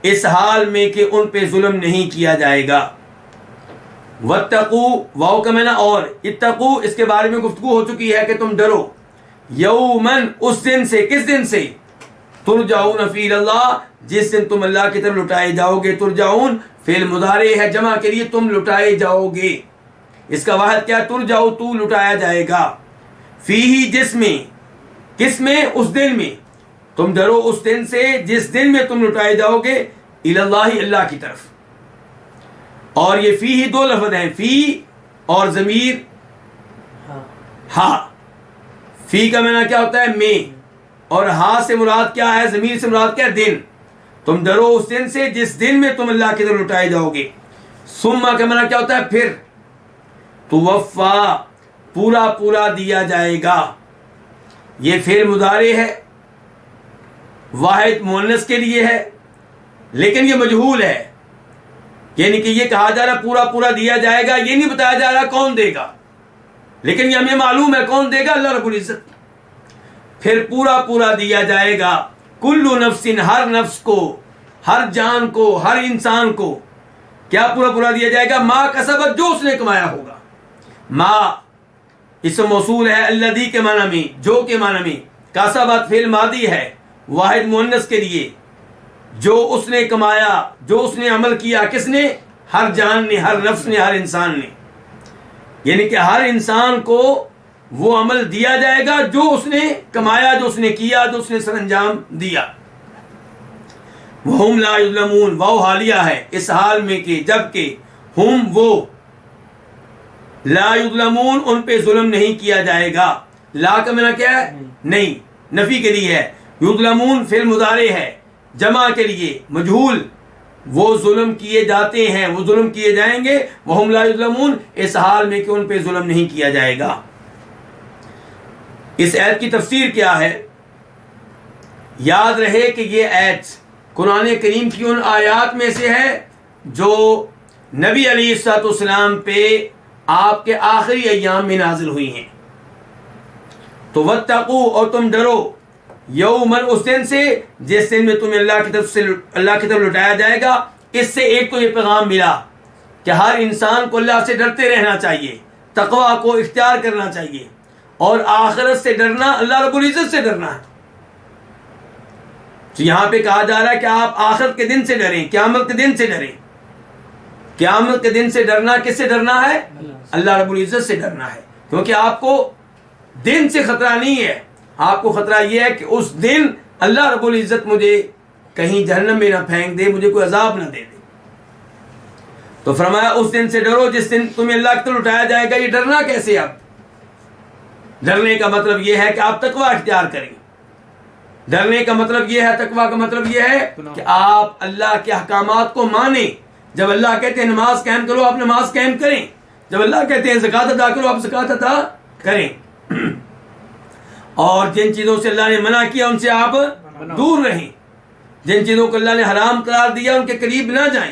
اس حال میں کہ ان پہ ظلم نہیں کیا جائے گا. وَاتَّقُوا واو کا معنی اور، اتقوا اس کے بارے میں گفتگو ہو چکی ہے کہ تم ڈرو. یومن اس دن سے، کس دن سے؟ ترجعون فی اللہ، جس دن تم اللہ کی طرف لٹائے جاؤ گے. ترجعون فعل مضارع ہے جمع کے لیے، تم لٹائے جاؤ گے. اس کا واحد کیا؟ ترجعو، تو لٹایا جائے گا. فیہ جس میں، کس میں؟ اس دن میں. تم ڈرو اس دن سے جس دن میں تم لٹائے جاؤ گے الی اللہ، اللہ کی طرف. اور یہ فی ہی 2 لفظ ہیں، فی اور ضمیر ہا. فی کا معنی کیا ہوتا ہے؟ میں، اور ہا سے مراد کیا ہے؟ ضمیر سے مراد کیا ہے؟ دن. تم ڈرو اس دن سے جس دن میں تم اللہ کی طرف لٹائے جاؤ گے. ثم کا معنی کیا ہوتا ہے؟ پھر. توفا پورا پورا دیا جائے گا. یہ فعل مضارع ہے، واحد مؤنث کے لیے ہے، لیکن یہ مجہول ہے. یعنی کہ یہ کہا جا رہا پورا پورا دیا جائے گا، یہ نہیں بتایا جا رہا کون دے گا، لیکن یہ ہمیں معلوم ہے کون دے گا، اللہ رب العزت. پھر پورا پورا دیا جائے گا کل نفس، ہر نفس کو، ہر جان کو، ہر انسان کو. کیا پورا پورا دیا جائے گا؟ ما کسبت، جو اس نے کمایا ہوگا. ما اسم موصول ہے الذی کے معنی میں، جو کے معنی میں. کسبت فعل ماضی ہے واحد مؤنث کے لیے. جو اس نے کمایا، جو اس نے عمل کیا، کس نے؟ ہر جان نے، ہر نفس نے، ہر انسان نے. یعنی کہ ہر انسان کو وہ عمل دیا جائے گا جو اس نے کمایا، جو اس نے کیا، جو اس نے سر انجام دیا. وَهُمْ لَا يُظْلَمُونَ واو حالیہ ہے اس حال میں کہ جب کہ ہم وہ لا یظلمون ان پہ ظلم نہیں کیا جائے گا. لا کا معنی کیا ہے؟ نہیں، نفی کے لیے ہے. یظلمون فعل مضارع ہے جمع کے لیے مجہول. وہ ظلم کیے جاتے ہیں، وہ ظلم کیے جائیں گے. وَهُمْ لَا يُظْلَمُونَ اس حال میں کہ ان پہ ظلم نہیں کیا جائے گا. اس آیت کی تفسیر کیا ہے؟ یاد رہے کہ یہ آیت قرآن کریم کی ان آیات میں سے ہے جو نبی علیہ الصلوۃ والسلام پہ آپ کے آخری ایام میں نازل ہوئی ہیں. تو واتقوا اور تم ڈرو یومن اس دن سے جس دن میں تمہیں اللہ کی طرف لٹایا جائے گا. اس سے ایک تو یہ پیغام ملا کہ ہر انسان کو اللہ سے ڈرتے رہنا چاہیے، تقویٰ کو اختیار کرنا چاہیے، اور آخرت سے ڈرنا، اللہ رب العزت سے ڈرنا ہے. تو یہاں پہ کہا جا رہا ہے کہ آپ آخرت کے دن سے ڈریں، قیامت کے دن سے ڈریں۔ قیامت کے دن سے ڈرنا کس سے ڈرنا ہے؟ اللہ رب العزت سے ڈرنا ہے، کیونکہ آپ کو دن سے خطرہ نہیں ہے، آپ کو خطرہ یہ ہے کہ اس دن اللہ رب العزت مجھے کہیں جہنم میں نہ پھینک دے، مجھے کوئی عذاب نہ دے دے۔ تو فرمایا اس دن سے ڈرو جس دن تمہیں اللہ کی طرف اٹھایا جائے گا۔ یہ ڈرنا کیسے؟ اب ڈرنے کا مطلب یہ ہے کہ آپ تقویٰ اختیار کریں۔ ڈرنے کا مطلب یہ ہے، تقویٰ کا مطلب یہ ہے کہ آپ اللہ کے احکامات کو مانیں۔ جب اللہ کہتے ہیں نماز قائم کرو، آپ نماز قائم کریں۔ جب اللہ کہتے ہیں زکوٰۃ ادا کرو، آپ زکوٰۃ ادا کریں۔ اور جن چیزوں سے اللہ نے منع کیا ان سے آپ دور رہیں۔ جن چیزوں کو اللہ نے حرام قرار دیا ان کے قریب نہ جائیں۔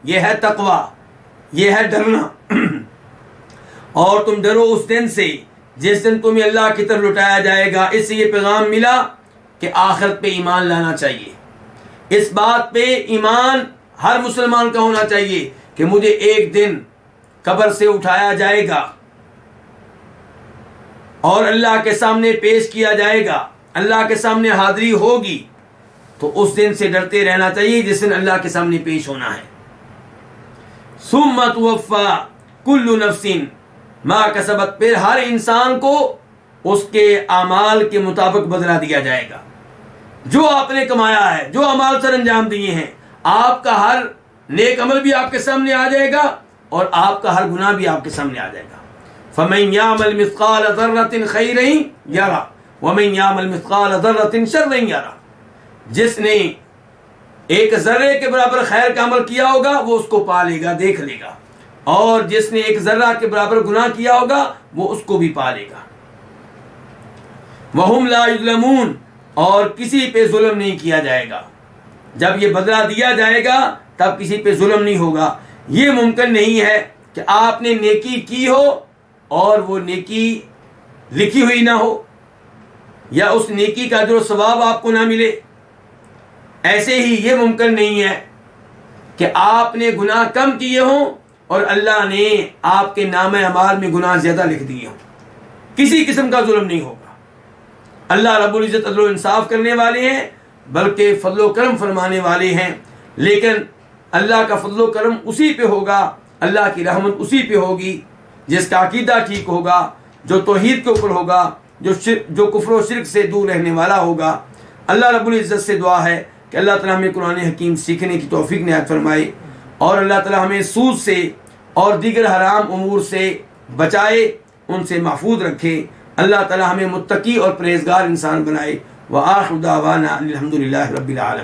یہ ہے تقویٰ، یہ ہے ڈرنا۔ اور تم ڈرو اس دن سے جس دن تمہیں اللہ کی طرف لٹایا جائے گا۔ اس سے یہ پیغام ملا کہ آخرت پہ ایمان لانا چاہیے۔ اس بات پہ ایمان ہر مسلمان کا ہونا چاہیے کہ مجھے ایک دن قبر سے اٹھایا جائے گا اور اللہ کے سامنے پیش کیا جائے گا، اللہ کے سامنے حاضری ہوگی۔ تو اس دن سے ڈرتے رہنا چاہیے جس دن اللہ کے سامنے پیش ہونا ہے۔ ثم توفی کل نفس ما کسبت، پھر ہر انسان کو اس کے اعمال کے مطابق بدلہ دیا جائے گا۔ جو آپ نے کمایا ہے، جو اعمال سر انجام دیے ہیں، آپ کا ہر نیک عمل بھی آپ کے سامنے آ جائے گا اور آپ کا ہر گناہ بھی آپ کے سامنے آ جائے گا۔ فَمَن يَعْمَلْ مِثْقَالَ ذَرَّةٍ خَيْرًا يَرَهُ وَمَن يَعْمَلْ مِثْقَالَ ذَرَّةٍ شَرًّا يَرَهُ، جس نے ایک ذرے کے برابر خیر کا عمل کیا ہوگا وہ اس کو پا لے گا، دیکھ لے گا، اور جس نے ایک ذرہ کے برابر گناہ کیا ہوگا وہ اس کو بھی پا لے گا۔ وَهُمْ لَا يُظْلَمُونَ، اور کسی پہ ظلم نہیں کیا جائے گا۔ جب یہ بدلہ دیا جائے گا تب کسی پہ ظلم نہیں ہوگا۔ یہ ممکن نہیں ہے کہ آپ نے نیکی کی ہو اور وہ نیکی لکھی ہوئی نہ ہو، یا اس نیکی کا جو ثواب آپ کو نہ ملے۔ ایسے ہی یہ ممکن نہیں ہے کہ آپ نے گناہ کم کیے ہوں اور اللہ نے آپ کے نامہ اعمال میں گناہ زیادہ لکھ دیے ہوں۔ کسی قسم کا ظلم نہیں ہوگا۔ اللہ رب العزت عدل و انصاف کرنے والے ہیں، بلکہ فضل و کرم فرمانے والے ہیں۔ لیکن اللہ کا فضل و کرم اسی پہ ہوگا، اللہ کی رحمت اسی پہ ہوگی جس کا عقیدہ ٹھیک ہوگا، جو توحید کے اوپر ہوگا، جو کفر و شرک سے دور رہنے والا ہوگا۔ اللہ رب العزت سے دعا ہے کہ اللہ تعالیٰ ہمیں قرآن حکیم سیکھنے کی توفیق عنایت فرمائے، اور اللہ تعالیٰ ہمیں سود سے اور دیگر حرام امور سے بچائے، ان سے محفوظ رکھے۔ اللہ تعالیٰ ہمیں متقی اور پرہیزگار انسان بنائے۔ وآخر دعوانا الحمد للہ رب العالمین۔